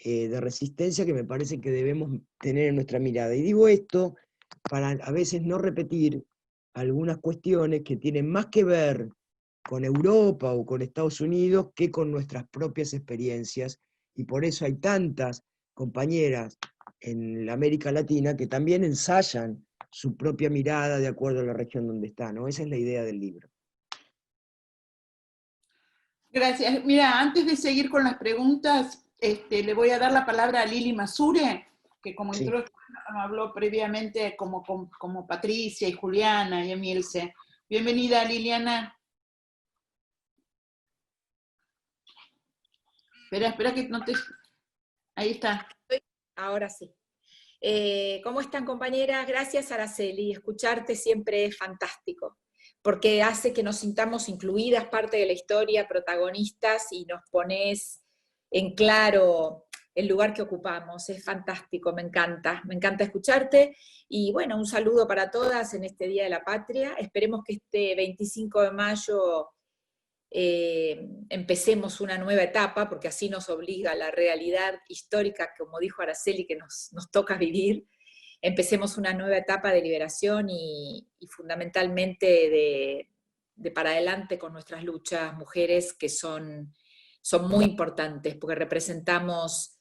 de resistencia que me parece que debemos tener en nuestra mirada. Y digo esto para a veces no repetir algunas cuestiones que tienen más que ver con Europa o con Estados Unidos que con nuestras propias experiencias, y por eso hay tantas compañeras en la América Latina que también ensayan su propia mirada de acuerdo a la región donde están, ¿no? Esa es la idea del libro. Gracias. Mira, antes de seguir con las preguntas, le voy a dar la palabra a Lili Masure, que como Sí. habló previamente como Patricia y Juliana y Emilce. Bienvenida, Liliana. Espera que no te... Ahí está. Ahora sí. ¿Cómo están, compañeras? Gracias, Araceli. Escucharte siempre es fantástico, porque hace que nos sintamos incluidas, parte de la historia, protagonistas, y nos pones en claro el lugar que ocupamos. Es fantástico, me encanta escucharte. Y bueno, un saludo para todas en este Día de la Patria. Esperemos que este 25 de mayo empecemos una nueva etapa, porque así nos obliga la realidad histórica, como dijo Araceli, que nos toca vivir. Empecemos una nueva etapa de liberación y fundamentalmente de para adelante con nuestras luchas, mujeres que son muy importantes, porque representamos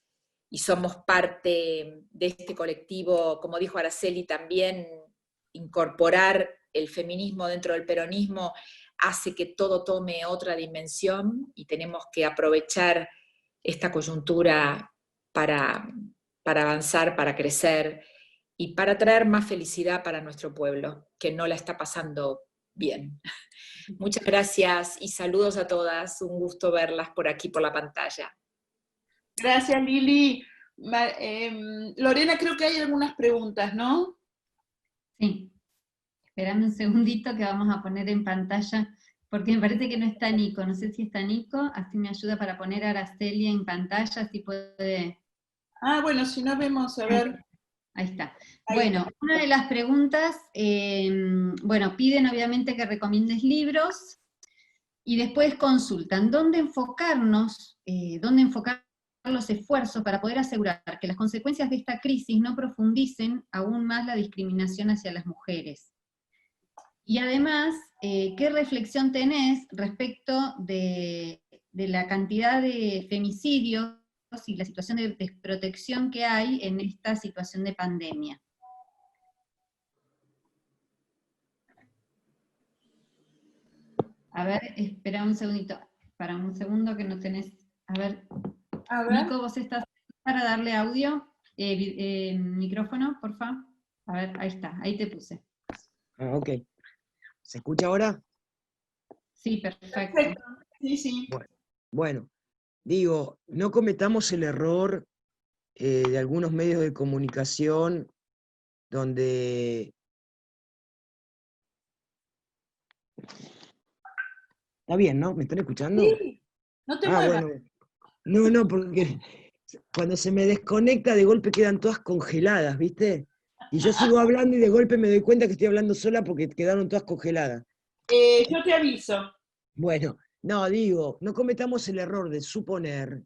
y somos parte de este colectivo, como dijo Araceli, también incorporar el feminismo dentro del peronismo hace que todo tome otra dimensión, y tenemos que aprovechar esta coyuntura para avanzar, para crecer y para traer más felicidad para nuestro pueblo, que no la está pasando bien. Muchas gracias y saludos a todas, un gusto verlas por aquí por la pantalla. Gracias, Lili. Lorena, creo que hay algunas preguntas, ¿no? Sí. Esperame un segundito que vamos a poner en pantalla, porque me parece que no está Nico. No sé si está Nico, así me ayuda para poner a Araceli en pantalla, si puede... Ah, bueno, si no vemos, a ver. Ahí está. Ahí Bueno, está. una de las preguntas, bueno, piden obviamente que recomiendes libros, y después consultan dónde enfocar los esfuerzos para poder asegurar que las consecuencias de esta crisis no profundicen aún más la discriminación hacia las mujeres. Y además, ¿qué reflexión tenés respecto de la cantidad de femicidios y la situación de desprotección que hay en esta situación de pandemia? A ver, espera un segundito, para un segundo que no tenés, a ver, Nico, vos estás para darle audio, micrófono, por favor. A ver, ahí está, ahí te puse. Ah, ok. ¿Se escucha ahora? Sí, perfecto. Sí, sí. Bueno, digo, no cometamos el error de algunos medios de comunicación donde... Está bien, ¿no? ¿Me están escuchando? Sí, no te muevas. Bueno. No, porque cuando se me desconecta de golpe quedan todas congeladas, ¿viste? Y yo sigo hablando y de golpe me doy cuenta que estoy hablando sola porque quedaron todas congeladas. Yo te aviso. Bueno, no, digo, no cometamos el error de suponer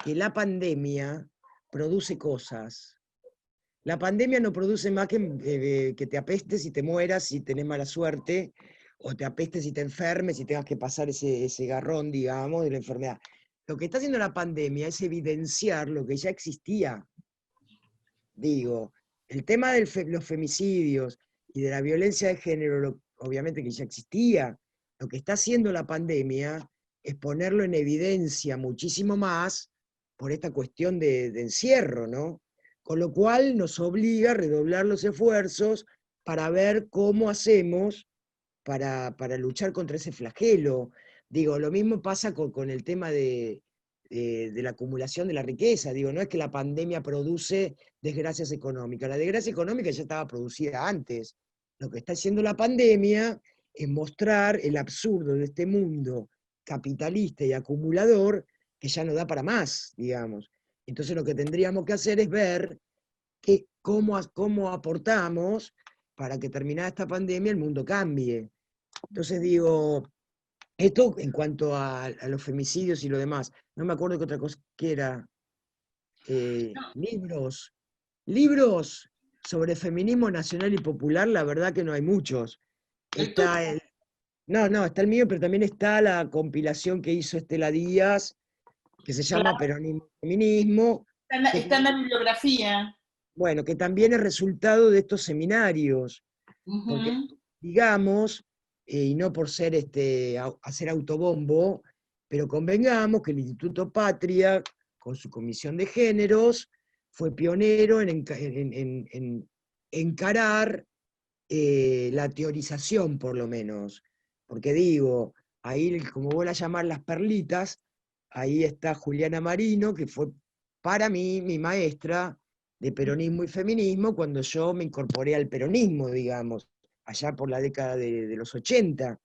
que la pandemia produce cosas. La pandemia no produce más que te apestes y te mueras y tenés mala suerte, o te apestes y te enfermes y tengas que pasar ese garrón, digamos, de la enfermedad. Lo que está haciendo la pandemia es evidenciar lo que ya existía. Digo, el tema de los femicidios y de la violencia de género, obviamente que ya existía. Lo que está haciendo la pandemia es ponerlo en evidencia muchísimo más por esta cuestión de encierro, ¿no? Con lo cual nos obliga a redoblar los esfuerzos para ver cómo hacemos para luchar contra ese flagelo. Digo, lo mismo pasa con el tema de la acumulación de la riqueza. Digo, no es que la pandemia produce desgracias económicas. La desgracia económica ya estaba producida antes. Lo que está haciendo la pandemia es mostrar el absurdo de este mundo capitalista y acumulador que ya no da para más, digamos. Entonces lo que tendríamos que hacer es ver cómo aportamos para que terminada esta pandemia el mundo cambie. Entonces digo, esto en cuanto a los femicidios y lo demás. No me acuerdo qué otra cosa que era. Libros sobre feminismo nacional y popular, la verdad que no hay muchos. Está está el mío, pero también está la compilación que hizo Estela Díaz, que se llama Peronismo y Feminismo. Está en la bibliografía. Bueno, que también es resultado de estos seminarios. Porque, digamos, y no por ser hacer autobombo, pero convengamos que el Instituto Patria, con su comisión de géneros, fue pionero en encarar la teorización, por lo menos. Porque digo, ahí, como voy a llamar las perlitas, ahí está Juliana Marino, que fue para mí mi maestra de peronismo y feminismo cuando yo me incorporé al peronismo, digamos, allá por la década de los 80.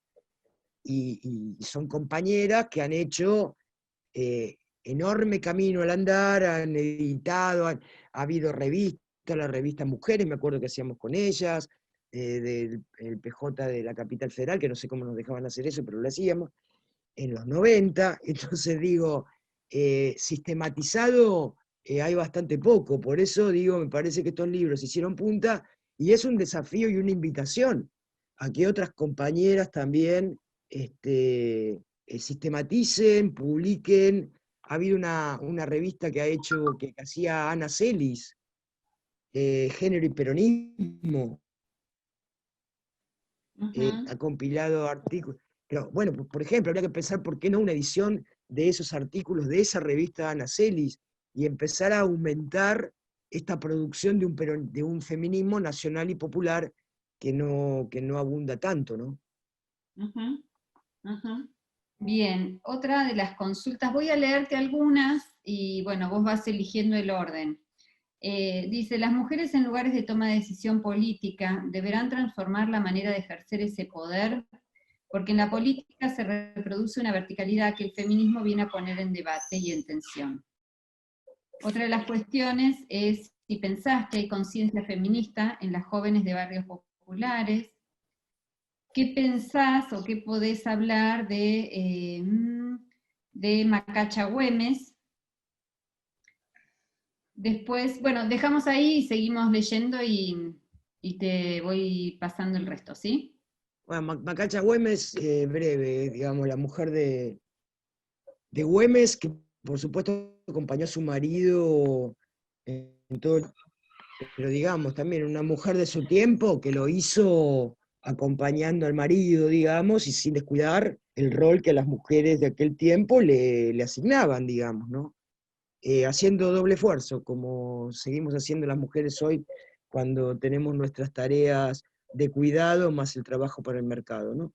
Y son compañeras que han hecho enorme camino al andar, han editado, ha habido revistas, la revista Mujeres, me acuerdo que hacíamos con ellas, del el PJ de la Capital Federal, que no sé cómo nos dejaban hacer eso, pero lo hacíamos, en los 90, entonces digo, sistematizado hay bastante poco, por eso digo, me parece que estos libros hicieron punta, y es un desafío y una invitación a que otras compañeras también sistematicen, publiquen. Ha habido una revista que hacía Ana Celis, Género y Peronismo, ha compilado artículos. Pero bueno, por ejemplo, habría que pensar por qué no una edición de esos artículos de esa revista de Ana Celis y empezar a aumentar esta producción de un feminismo nacional y popular que no abunda tanto, ¿no? Bien, otra de las consultas, voy a leerte algunas y bueno, vos vas eligiendo el orden. Dice, las mujeres en lugares de toma de decisión política deberán transformar la manera de ejercer ese poder, porque en la política se reproduce una verticalidad que el feminismo viene a poner en debate y en tensión. Otra de las cuestiones es si pensás que hay conciencia feminista en las jóvenes de barrios populares. ¿Qué pensás o qué podés hablar de Macacha Güemes? Después, bueno, dejamos ahí y seguimos leyendo y te voy pasando el resto, ¿sí? Bueno, Macacha Güemes, breve, digamos, la mujer de Güemes, que por supuesto acompañó a su marido en todo, pero digamos, también una mujer de su tiempo que lo hizo acompañando al marido, digamos, y sin descuidar el rol que las mujeres de aquel tiempo le asignaban, digamos, ¿no? Haciendo doble esfuerzo, como seguimos haciendo las mujeres hoy cuando tenemos nuestras tareas de cuidado más el trabajo para el mercado, ¿no?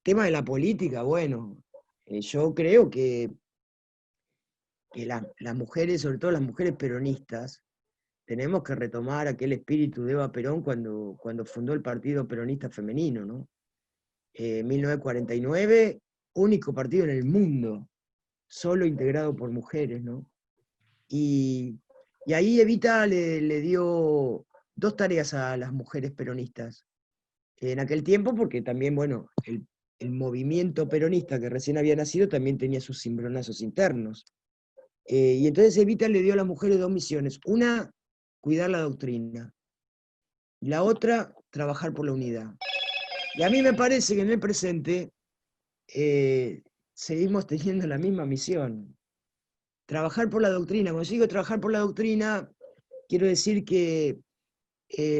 Tema de la política, bueno, yo creo que las mujeres, sobre todo las mujeres peronistas, tenemos que retomar aquel espíritu de Eva Perón cuando fundó el Partido Peronista Femenino, ¿no? 1949, único partido en el mundo, solo integrado por mujeres, ¿no? Y ahí Evita le dio 2 tareas a las mujeres peronistas. En aquel tiempo, porque también, bueno, el movimiento peronista que recién había nacido también tenía sus cimbronazos internos. Y entonces Evita le dio a las mujeres 2 misiones. Una, cuidar la doctrina. Y la otra, trabajar por la unidad. Y a mí me parece que en el presente seguimos teniendo la misma misión. Trabajar por la doctrina. Cuando digo trabajar por la doctrina, quiero decir que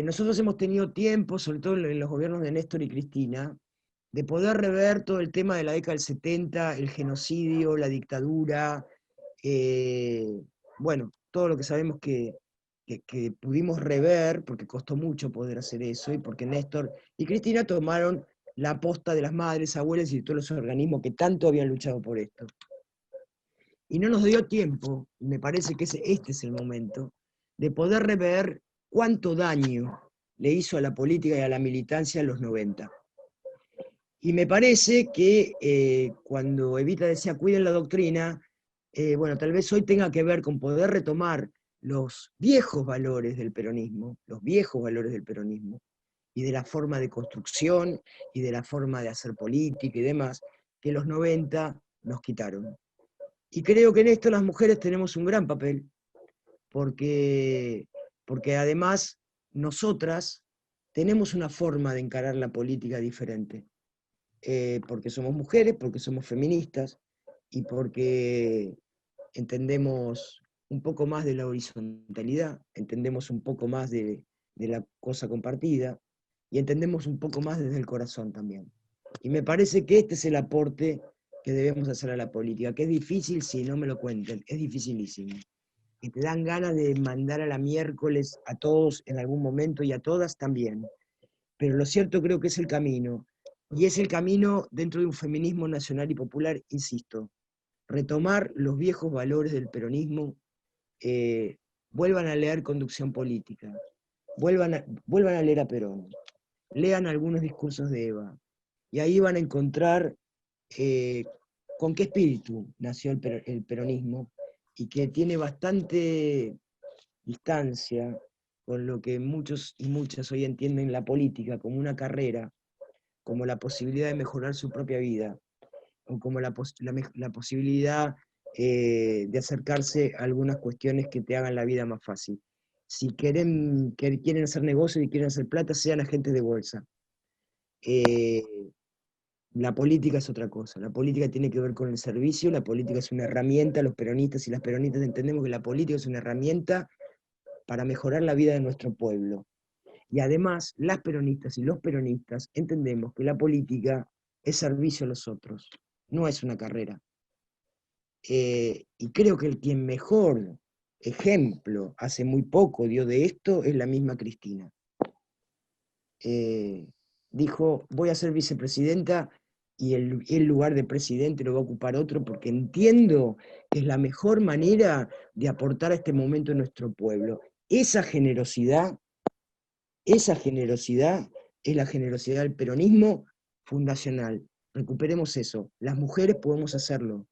nosotros hemos tenido tiempo, sobre todo en los gobiernos de Néstor y Cristina, de poder rever todo el tema de la década del 70, el genocidio, la dictadura, bueno, todo lo que sabemos que que pudimos rever, porque costó mucho poder hacer eso, y porque Néstor y Cristina tomaron la aposta de las madres, abuelas y de todos los organismos que tanto habían luchado por esto. Y no nos dio tiempo, me parece que este es el momento, de poder rever cuánto daño le hizo a la política y a la militancia en los 90. Y me parece que cuando Evita decía cuiden la doctrina, bueno, tal vez hoy tenga que ver con poder retomar los viejos valores del peronismo, y de la forma de construcción, y de la forma de hacer política y demás, que los 90 nos quitaron. Y creo que en esto las mujeres tenemos un gran papel, porque además nosotras tenemos una forma de encarar la política diferente. Porque somos mujeres, porque somos feministas, y porque entendemos un poco más de la horizontalidad, entendemos un poco más de la cosa compartida, y entendemos un poco más desde el corazón también. Y me parece que este es el aporte que debemos hacer a la política, que es difícil si no me lo cuentan, es dificilísimo. Y te dan ganas de mandar a la miércoles a todos en algún momento y a todas también. Pero lo cierto creo que es el camino, y es el camino dentro de un feminismo nacional y popular, insisto, retomar los viejos valores del peronismo, vuelvan a leer Conducción Política, vuelvan a leer a Perón, lean algunos discursos de Eva, y ahí van a encontrar con qué espíritu nació el peronismo, y que tiene bastante distancia con lo que muchos y muchas hoy entienden la política como una carrera, como la posibilidad de mejorar su propia vida, o como la posibilidad de acercarse a algunas cuestiones que te hagan la vida más fácil. Si quieren hacer negocios y quieren hacer plata, sean agentes de bolsa. La política es otra cosa, la política tiene que ver con el servicio, la política es una herramienta, los peronistas y las peronistas entendemos que la política es una herramienta para mejorar la vida de nuestro pueblo. Y además, las peronistas y los peronistas entendemos que la política es servicio a los otros, no es una carrera. Y creo que quien mejor ejemplo hace muy poco dio de esto es la misma Cristina. Dijo, voy a ser vicepresidenta y el lugar de presidente lo va a ocupar otro porque entiendo que es la mejor manera de aportar a este momento en nuestro pueblo. Esa generosidad es la generosidad del peronismo fundacional. Recuperemos eso. Las mujeres podemos hacerlo.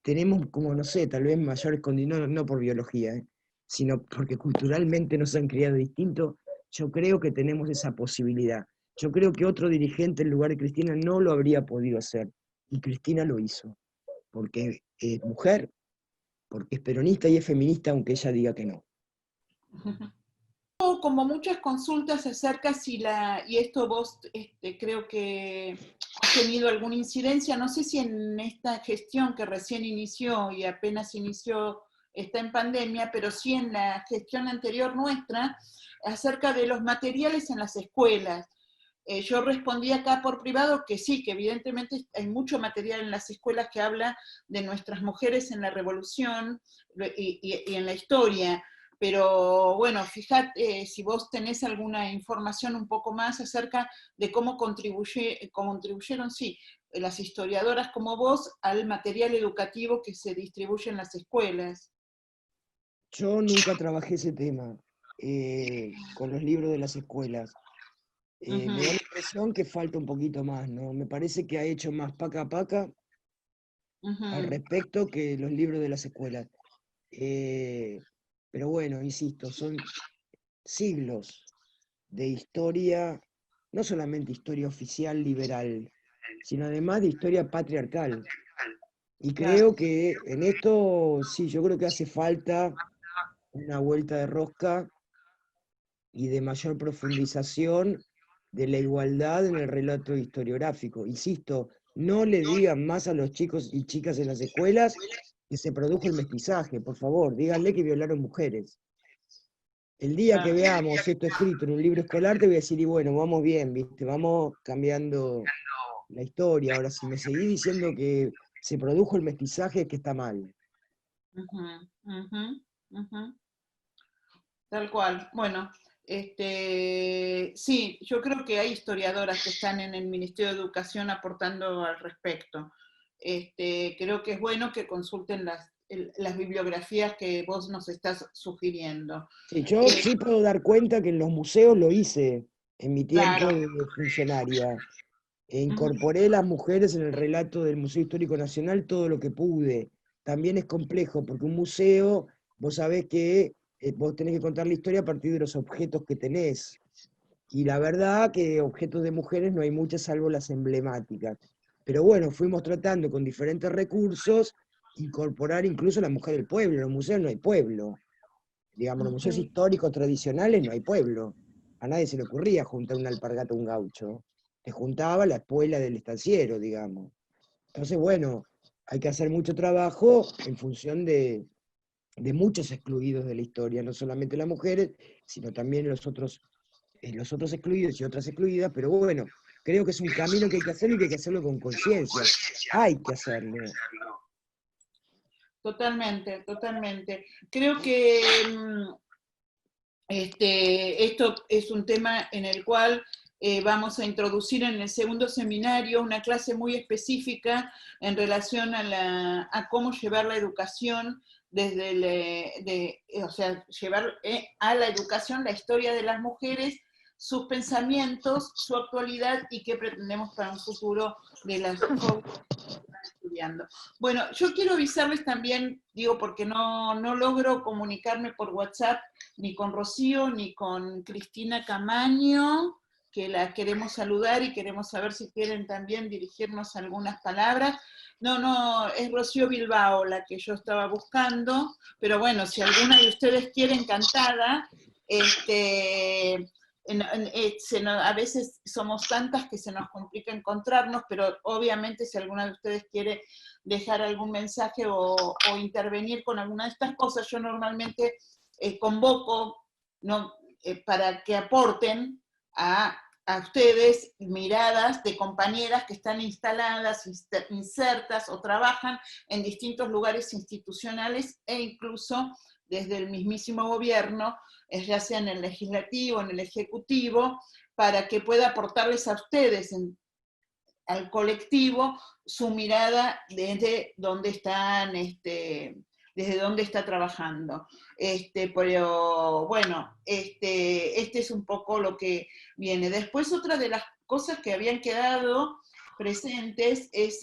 Tenemos como, no sé, tal vez mayores condiciones, no por biología, sino porque culturalmente nos han criado distinto. Yo creo que tenemos esa posibilidad. Yo creo que otro dirigente en lugar de Cristina no lo habría podido hacer. Y Cristina lo hizo. Porque es mujer, porque es peronista y es feminista, aunque ella diga que no. Como muchas consultas acerca y esto vos creo que has tenido alguna incidencia, no sé si en esta gestión que recién inició y apenas inició, está en pandemia, pero sí en la gestión anterior nuestra, acerca de los materiales en las escuelas. Yo respondí acá por privado que sí, que evidentemente hay mucho material en las escuelas que habla de nuestras mujeres en la revolución y en la historia. Pero bueno, fíjate si vos tenés alguna información un poco más acerca de cómo contribuyeron, sí, las historiadoras como vos al material educativo que se distribuye en las escuelas. Yo nunca trabajé ese tema con los libros de las escuelas. Me da la impresión que falta un poquito más, ¿no? Me parece que ha hecho más paca a paca al respecto que los libros de las escuelas. Pero bueno, insisto, son siglos de historia, no solamente historia oficial liberal, sino además de historia patriarcal. Y creo que en esto, sí, yo creo que hace falta una vuelta de rosca y de mayor profundización de la igualdad en el relato historiográfico. Insisto, no le digan más a los chicos y chicas en las escuelas que se produjo el mestizaje, por favor, díganle que violaron mujeres. El día que veamos esto escrito en un libro escolar, te voy a decir, y bueno, vamos bien, ¿viste? Vamos cambiando la historia. Ahora, si me seguís diciendo que se produjo el mestizaje, es que está mal. Tal cual. Bueno, sí, yo creo que hay historiadoras que están en el Ministerio de Educación aportando al respecto. Creo que es bueno que consulten las bibliografías que vos nos estás sugiriendo. Sí, yo sí puedo dar cuenta que en los museos lo hice en mi tiempo Claro. de funcionaria. E incorporé las mujeres en el relato del Museo Histórico Nacional todo lo que pude. También es complejo, porque un museo, vos sabés que vos tenés que contar la historia a partir de los objetos que tenés. Y la verdad que objetos de mujeres no hay muchas salvo las emblemáticas. Pero bueno, fuimos tratando con diferentes recursos incorporar incluso a la mujer del pueblo. En los museos no hay pueblo. Digamos, en los museos históricos tradicionales no hay pueblo. A nadie se le ocurría juntar una alpargata a un gaucho. Te juntaba la espuela del estanciero, digamos. Entonces, bueno, hay que hacer mucho trabajo en función de muchos excluidos de la historia, no solamente las mujeres, sino también los otros excluidos y otras excluidas, pero bueno, creo que es un camino que hay que hacerlo y que hay que hacerlo con conciencia. Hay que hacerlo. Totalmente, totalmente. Creo que esto es un tema en el cual vamos a introducir en el segundo seminario una clase muy específica en relación a cómo llevar la educación o sea, llevar a la educación la historia de las mujeres, sus pensamientos, su actualidad y qué pretendemos para un futuro de las jóvenes estudiando. Bueno, yo quiero avisarles también, digo, porque no logro comunicarme por WhatsApp ni con Rocío ni con Cristina Camaño, que la queremos saludar y queremos saber si quieren también dirigirnos algunas palabras. No, es Rocío Bilbao la que yo estaba buscando, pero bueno, si alguna de ustedes quiere, encantada. A veces somos tantas que se nos complica encontrarnos, pero obviamente si alguna de ustedes quiere dejar algún mensaje o intervenir con alguna de estas cosas, yo normalmente convoco, ¿no? Para que aporten a ustedes miradas de compañeras que están instaladas, insertas o trabajan en distintos lugares institucionales e incluso desde el mismísimo gobierno, ya sea en el legislativo, en el ejecutivo, para que pueda aportarles a ustedes, al colectivo, su mirada desde donde están, desde dónde está trabajando. Pero bueno, este es un poco lo que viene. Después otra de las cosas que habían quedado presentes es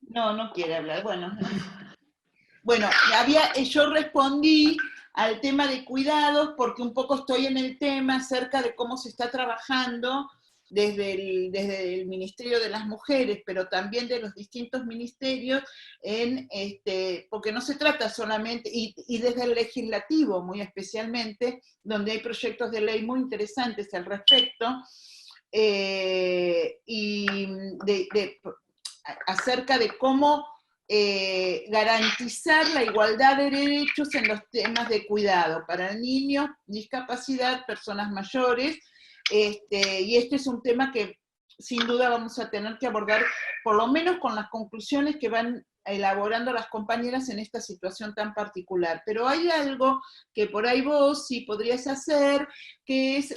no quiere hablar, bueno. Bueno, yo respondí al tema de cuidados porque un poco estoy en el tema acerca de cómo se está trabajando desde el Ministerio de las Mujeres, pero también de los distintos ministerios, porque no se trata solamente, y desde el legislativo muy especialmente, donde hay proyectos de ley muy interesantes al respecto, acerca de cómo garantizar la igualdad de derechos en los temas de cuidado para niños, discapacidad, personas mayores, y este es un tema que sin duda vamos a tener que abordar, por lo menos con las conclusiones que van elaborando las compañeras en esta situación tan particular. Pero hay algo que por ahí vos sí podrías hacer, que es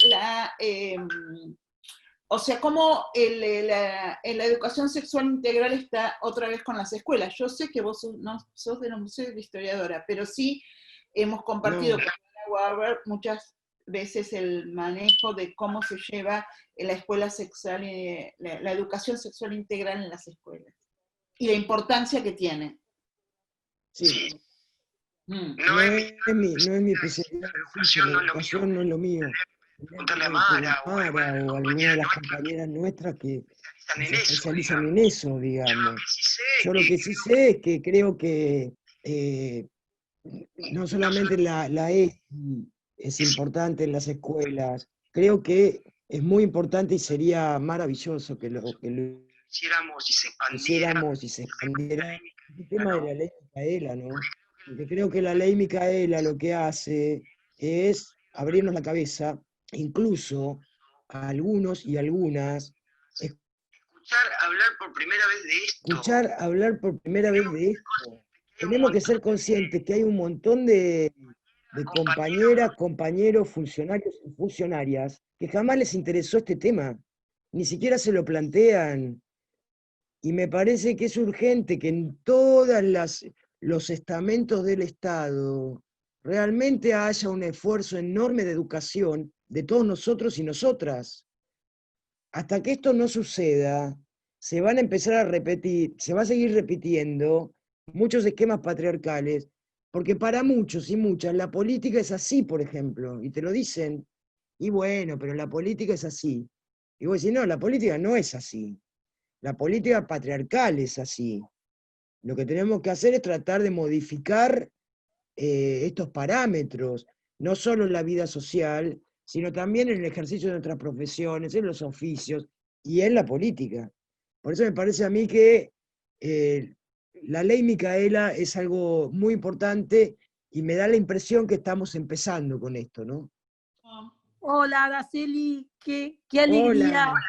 o sea, cómo la educación sexual integral está otra vez con las escuelas. Yo sé que vos no sos de los museos de historiadora, pero sí hemos compartido con Ana Weber muchas veces el manejo de cómo se lleva la escuela sexual, la educación sexual integral en las escuelas. Y la importancia que tiene. Sí. No es mi especialidad, la educación no es lo mío. Preguntarle a Mara o a alguna de las compañeras nuestras que se especializan en eso, digamos. Yo lo que sí sé es que creo que no solamente la ESI es importante en las escuelas, creo que es muy importante y sería maravilloso que lo hiciéramos y se expandiera el tema de la ley Micaela, ¿no? Porque creo que la ley Micaela lo que hace es abrirnos la cabeza, incluso a algunos y algunas, escuchar hablar por primera vez de esto. tenemos que ser conscientes que hay un montón de compañeras, compañeros, funcionarios y funcionarias que jamás les interesó este tema, ni siquiera se lo plantean. Y me parece que es urgente que en todos los estamentos del Estado realmente haya un esfuerzo enorme de educación de todos nosotros y nosotras. Hasta que esto no suceda, se van a empezar a repetir, se va a seguir repitiendo muchos esquemas patriarcales, porque para muchos y muchas la política es así, por ejemplo, y te lo dicen, y bueno, pero la política es así. Y vos decís, no, la política no es así. La política patriarcal es así. Lo que tenemos que hacer es tratar de modificar estos parámetros, no solo en la vida social, sino también en el ejercicio de nuestras profesiones, en los oficios y en la política. Por eso me parece a mí que la ley Micaela es algo muy importante y me da la impresión que estamos empezando con esto, ¿no? Hola, Araceli, qué alegría Hola.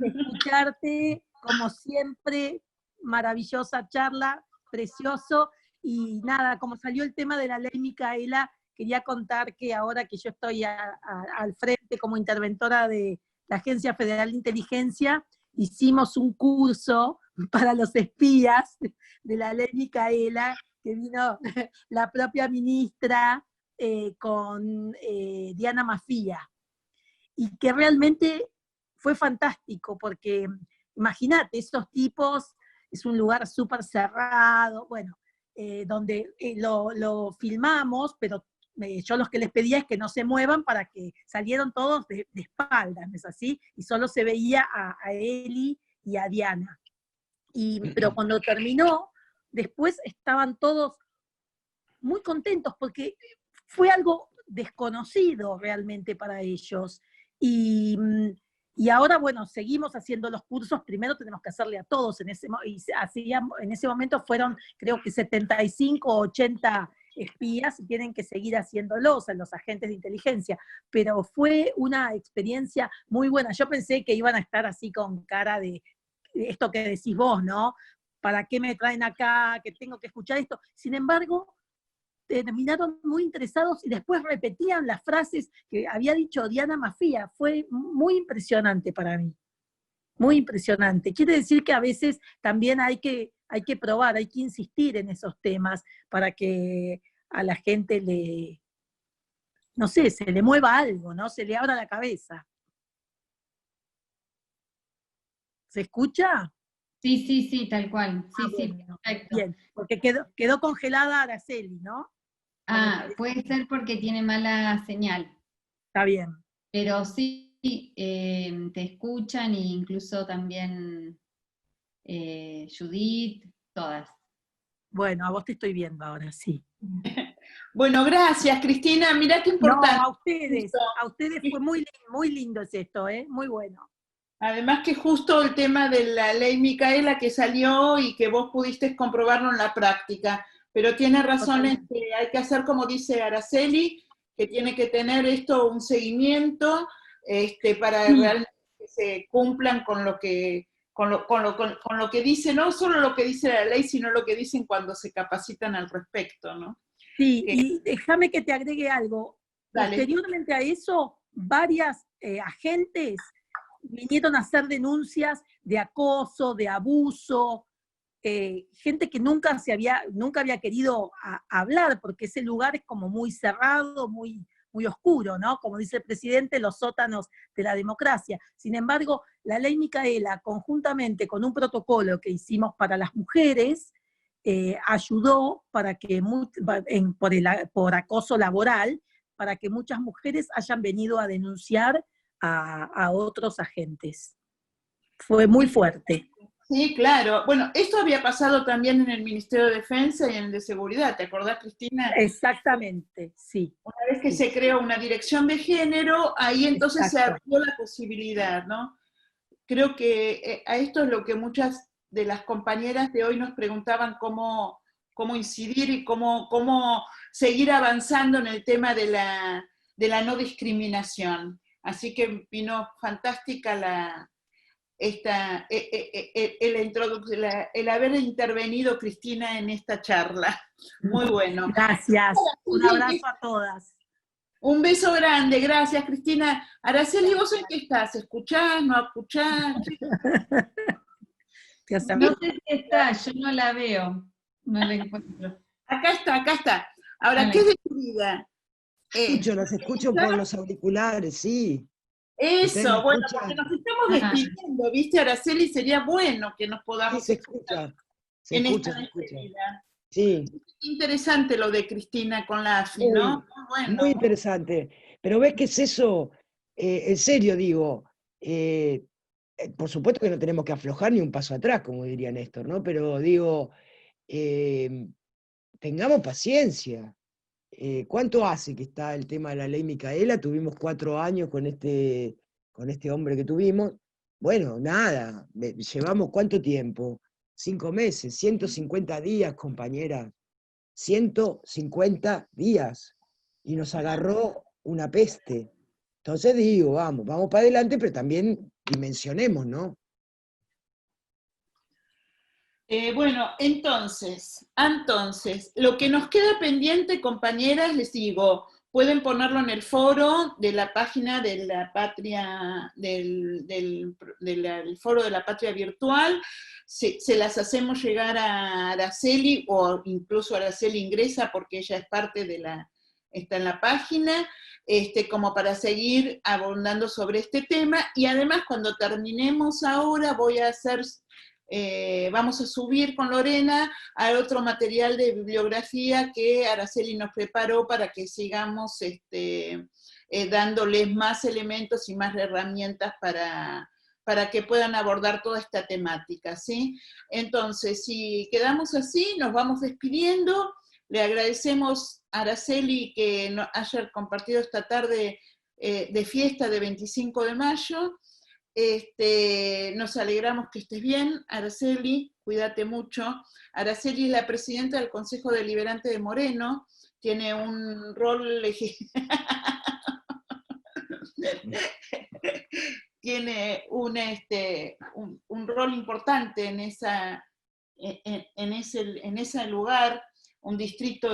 escucharte, como siempre, maravillosa charla, precioso, y nada, como salió el tema de la ley Micaela, quería contar que ahora que yo estoy al frente como interventora de la Agencia Federal de Inteligencia, hicimos un curso para los espías de la ley Micaela, que vino la propia ministra con Diana Mafía, y que realmente fue fantástico, porque imagínate, esos tipos, es un lugar súper cerrado, bueno, donde lo filmamos, pero yo lo que les pedía es que no se muevan para que salieron todos de espaldas, ¿no es así? Y solo se veía a Eli y a Diana. Pero cuando terminó, después estaban todos muy contentos porque fue algo desconocido realmente para ellos. Y ahora, bueno, seguimos haciendo los cursos, primero tenemos que hacerle a todos, en ese momento fueron creo que 75 o 80 espías y tienen que seguir haciéndolos a los agentes de inteligencia, pero fue una experiencia muy buena. Yo pensé que iban a estar así con cara de esto que decís vos, ¿no? ¿Para qué me traen acá? ¿Que tengo que escuchar esto? Sin embargo, terminaron muy interesados y después repetían las frases que había dicho Diana Mafía. Fue muy impresionante para mí, muy impresionante. Quiere decir que a veces también hay que probar, hay que insistir en esos temas para que a la gente no sé, se le mueva algo, ¿no? Se le abra la cabeza. ¿Se escucha? Sí, tal cual. Sí, Bueno, perfecto. bien, porque quedó congelada Araceli, ¿no? Puede ser porque tiene mala señal. Está bien. Pero sí, te escuchan e incluso también Judith, todas. Bueno, a vos te estoy viendo ahora, sí. Bueno, gracias, Cristina. Mirá qué importante. No, a ustedes fue muy lindo es esto, muy bueno. Además que justo el tema de la ley Micaela que salió y que vos pudiste comprobarlo en la práctica, pero tiene razón en que hay que hacer como dice Araceli, que tiene que tener esto un seguimiento para realmente que se cumplan con lo que con lo que dice, no solo lo que dice la ley, sino lo que dicen cuando se capacitan al respecto, ¿no? Sí, y déjame que te agregue algo. Dale. Posteriormente a eso, varias agentes vinieron a hacer denuncias de acoso, de abuso, gente que nunca había querido hablar, porque ese lugar es como muy cerrado, muy oscuro, ¿no? Como dice el presidente, los sótanos de la democracia. Sin embargo, la ley Micaela, conjuntamente con un protocolo que hicimos para las mujeres, ayudó para que por acoso laboral, para que muchas mujeres hayan venido a denunciar a otros agentes. Fue muy fuerte. Sí, claro. Bueno, esto había pasado también en el Ministerio de Defensa y en el de Seguridad, ¿te acordás, Cristina? Exactamente, sí. Una vez que se creó una dirección de género, ahí entonces Exacto. se abrió la posibilidad, ¿no? Creo que a esto es lo que muchas de las compañeras de hoy nos preguntaban cómo incidir y cómo seguir avanzando en el tema de la no discriminación. Así que vino fantástica el haber intervenido, Cristina, en esta charla. Muy bueno. Gracias. Un abrazo a todas. Un beso grande, gracias, Cristina. Araceli, ¿vos en qué estás? ¿Escuchás? ¿No escuchás? No sé si está, yo no la veo, no la encuentro. Acá está. Ahora, Vale. ¿qué es de tu vida? Las escucho por los auriculares, sí. ¿Ustedes me Eso, bueno, escuchan? porque nos estamos Ajá. despidiendo, ¿viste, Araceli? Sería bueno que nos Sí, podamos se escucha. Se en escucha, esta se escucha. despedida. Sí. Interesante lo de Cristina con la AFI, Muy, ¿no? Muy bueno. muy interesante. Pero ves que es eso, en serio digo, por supuesto que no tenemos que aflojar ni un paso atrás, como diría Néstor, ¿no? Pero digo, tengamos paciencia. ¿Cuánto hace que está el tema de la ley Micaela? Tuvimos 4 años con este hombre que tuvimos. Bueno, nada, llevamos ¿cuánto tiempo? 5 meses, 150 días, compañera. 150 días. Y nos agarró una peste. Entonces digo, vamos para adelante, pero también dimensionemos, ¿no? Bueno, entonces, lo que nos queda pendiente, compañeras, les digo, pueden ponerlo en el foro de la página de la Patria, del foro de la Patria Virtual, se las hacemos llegar a Araceli, o incluso Araceli ingresa porque ella es parte está en la página, como para seguir abundando sobre este tema, y además cuando terminemos ahora voy a hacer... vamos a subir con Lorena a otro material de bibliografía que Araceli nos preparó para que sigamos dándoles más elementos y más herramientas para que puedan abordar toda esta temática, ¿sí? Entonces, si quedamos así, nos vamos despidiendo. Le agradecemos a Araceli que haya compartido esta tarde de fiesta de 25 de mayo. Nos alegramos que estés bien, Araceli, cuídate mucho. Araceli es la presidenta del Consejo Deliberante de Moreno, tiene un rol tiene un rol importante en ese lugar, un distrito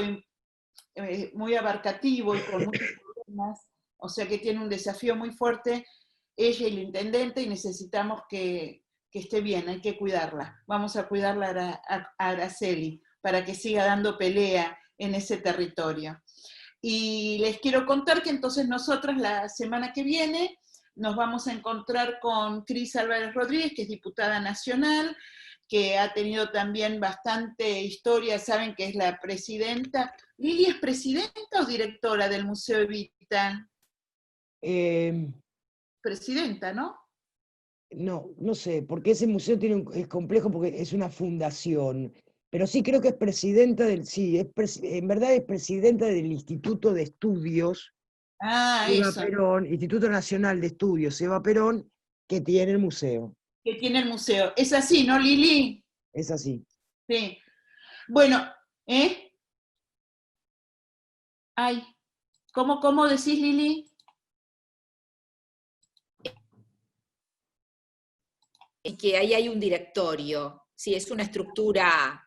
muy abarcativo y con muchos problemas, o sea que tiene un desafío muy fuerte, ella y el intendente, y necesitamos que esté bien, hay que cuidarla. Vamos a cuidarla a Araceli para que siga dando pelea en ese territorio. Y les quiero contar que entonces nosotras la semana que viene nos vamos a encontrar con Cris Álvarez Rodríguez, que es diputada nacional, que ha tenido también bastante historia, saben que es la presidenta. ¿Lili es presidenta o directora del Museo Evita? Presidenta, ¿no? No sé, porque ese museo es complejo porque es una fundación, pero sí creo que es presidenta en verdad es presidenta del Instituto de Estudios, Eva Eso, Perón, Instituto Nacional de Estudios, Eva Perón, que tiene el museo. que tiene el museo. Es así, ¿no, Lili? Es así. Sí. Bueno, Ay, ¿cómo decís, Lili? Y que ahí hay un directorio, sí, es una estructura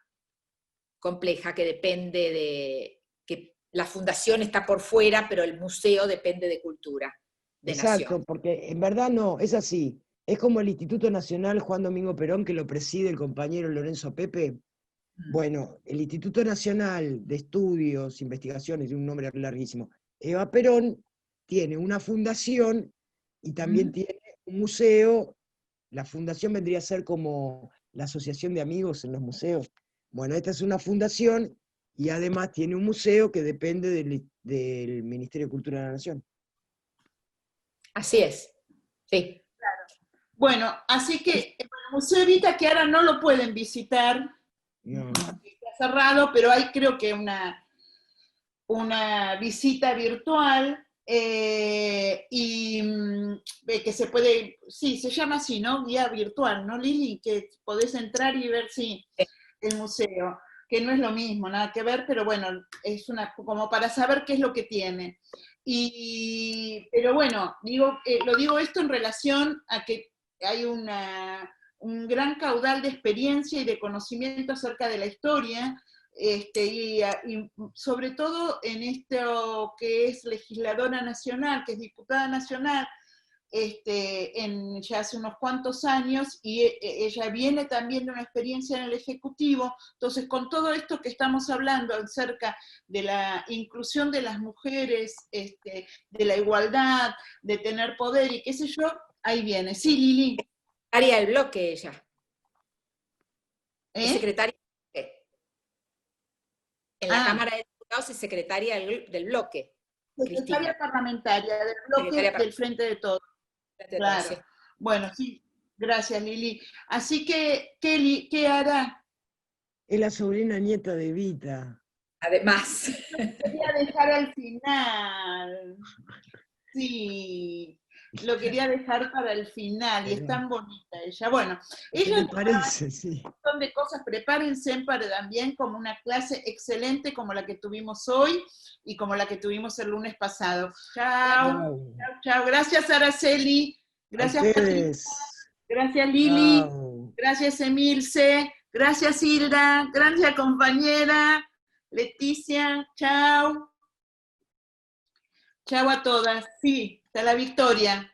compleja que depende de, que la fundación está por fuera, pero el museo depende de cultura, de Exacto, nación. porque en verdad no, es así. Es como el Instituto Nacional Juan Domingo Perón, que lo preside el compañero Lorenzo Pepe. Bueno, el Instituto Nacional de Estudios, Investigaciones, tiene un nombre larguísimo, Eva Perón, tiene una fundación y también tiene un museo. La fundación vendría a ser como la asociación de amigos en los museos. Bueno, esta es una fundación y además tiene un museo que depende del Ministerio de Cultura de la Nación. Así es, sí. Bueno, así que el Museo Evita, que ahora no lo pueden visitar, No. está cerrado, pero hay creo que una visita virtual y que se puede, sí, se llama así, ¿no? Guía virtual, ¿no, Lili? Que podés entrar y ver, sí, el museo, que no es lo mismo, nada que ver, pero bueno, es como para saber qué es lo que tiene. Pero bueno, lo digo esto en relación a que hay un gran caudal de experiencia y de conocimiento acerca de la historia, y sobre todo en esto que es legisladora nacional, que es diputada nacional, ya hace unos cuantos años, y ella viene también de una experiencia en el Ejecutivo. Entonces, con todo esto que estamos hablando acerca de la inclusión de las mujeres, de la igualdad, de tener poder y qué sé yo, ahí viene. Sí, Lili. Secretaria del bloque ella. Es ¿Eh? secretaria del bloque. En la Cámara de Diputados es secretaria del bloque. Secretaria Cristina. parlamentaria del bloque del Frente de Todos. Claro. Sí. Bueno, sí, gracias, Lili. Así que, Kelly, ¿qué hará? Es la sobrina nieta de Evita. Además. Quería dejar al final. Sí, lo quería dejar para el final, y es tan bonita ella. Bueno, ella me parece, sí. un montón de cosas, prepárense para también como una clase excelente como la que tuvimos hoy y como la que tuvimos el lunes pasado. Chao, chao, chao. Gracias, Araceli. Gracias, Patricia. Gracias, Lili. Chao. Gracias, Emilce. Gracias, Hilda. Gracias, compañera. Leticia. Chao. Chao a todas. Sí, hasta la victoria.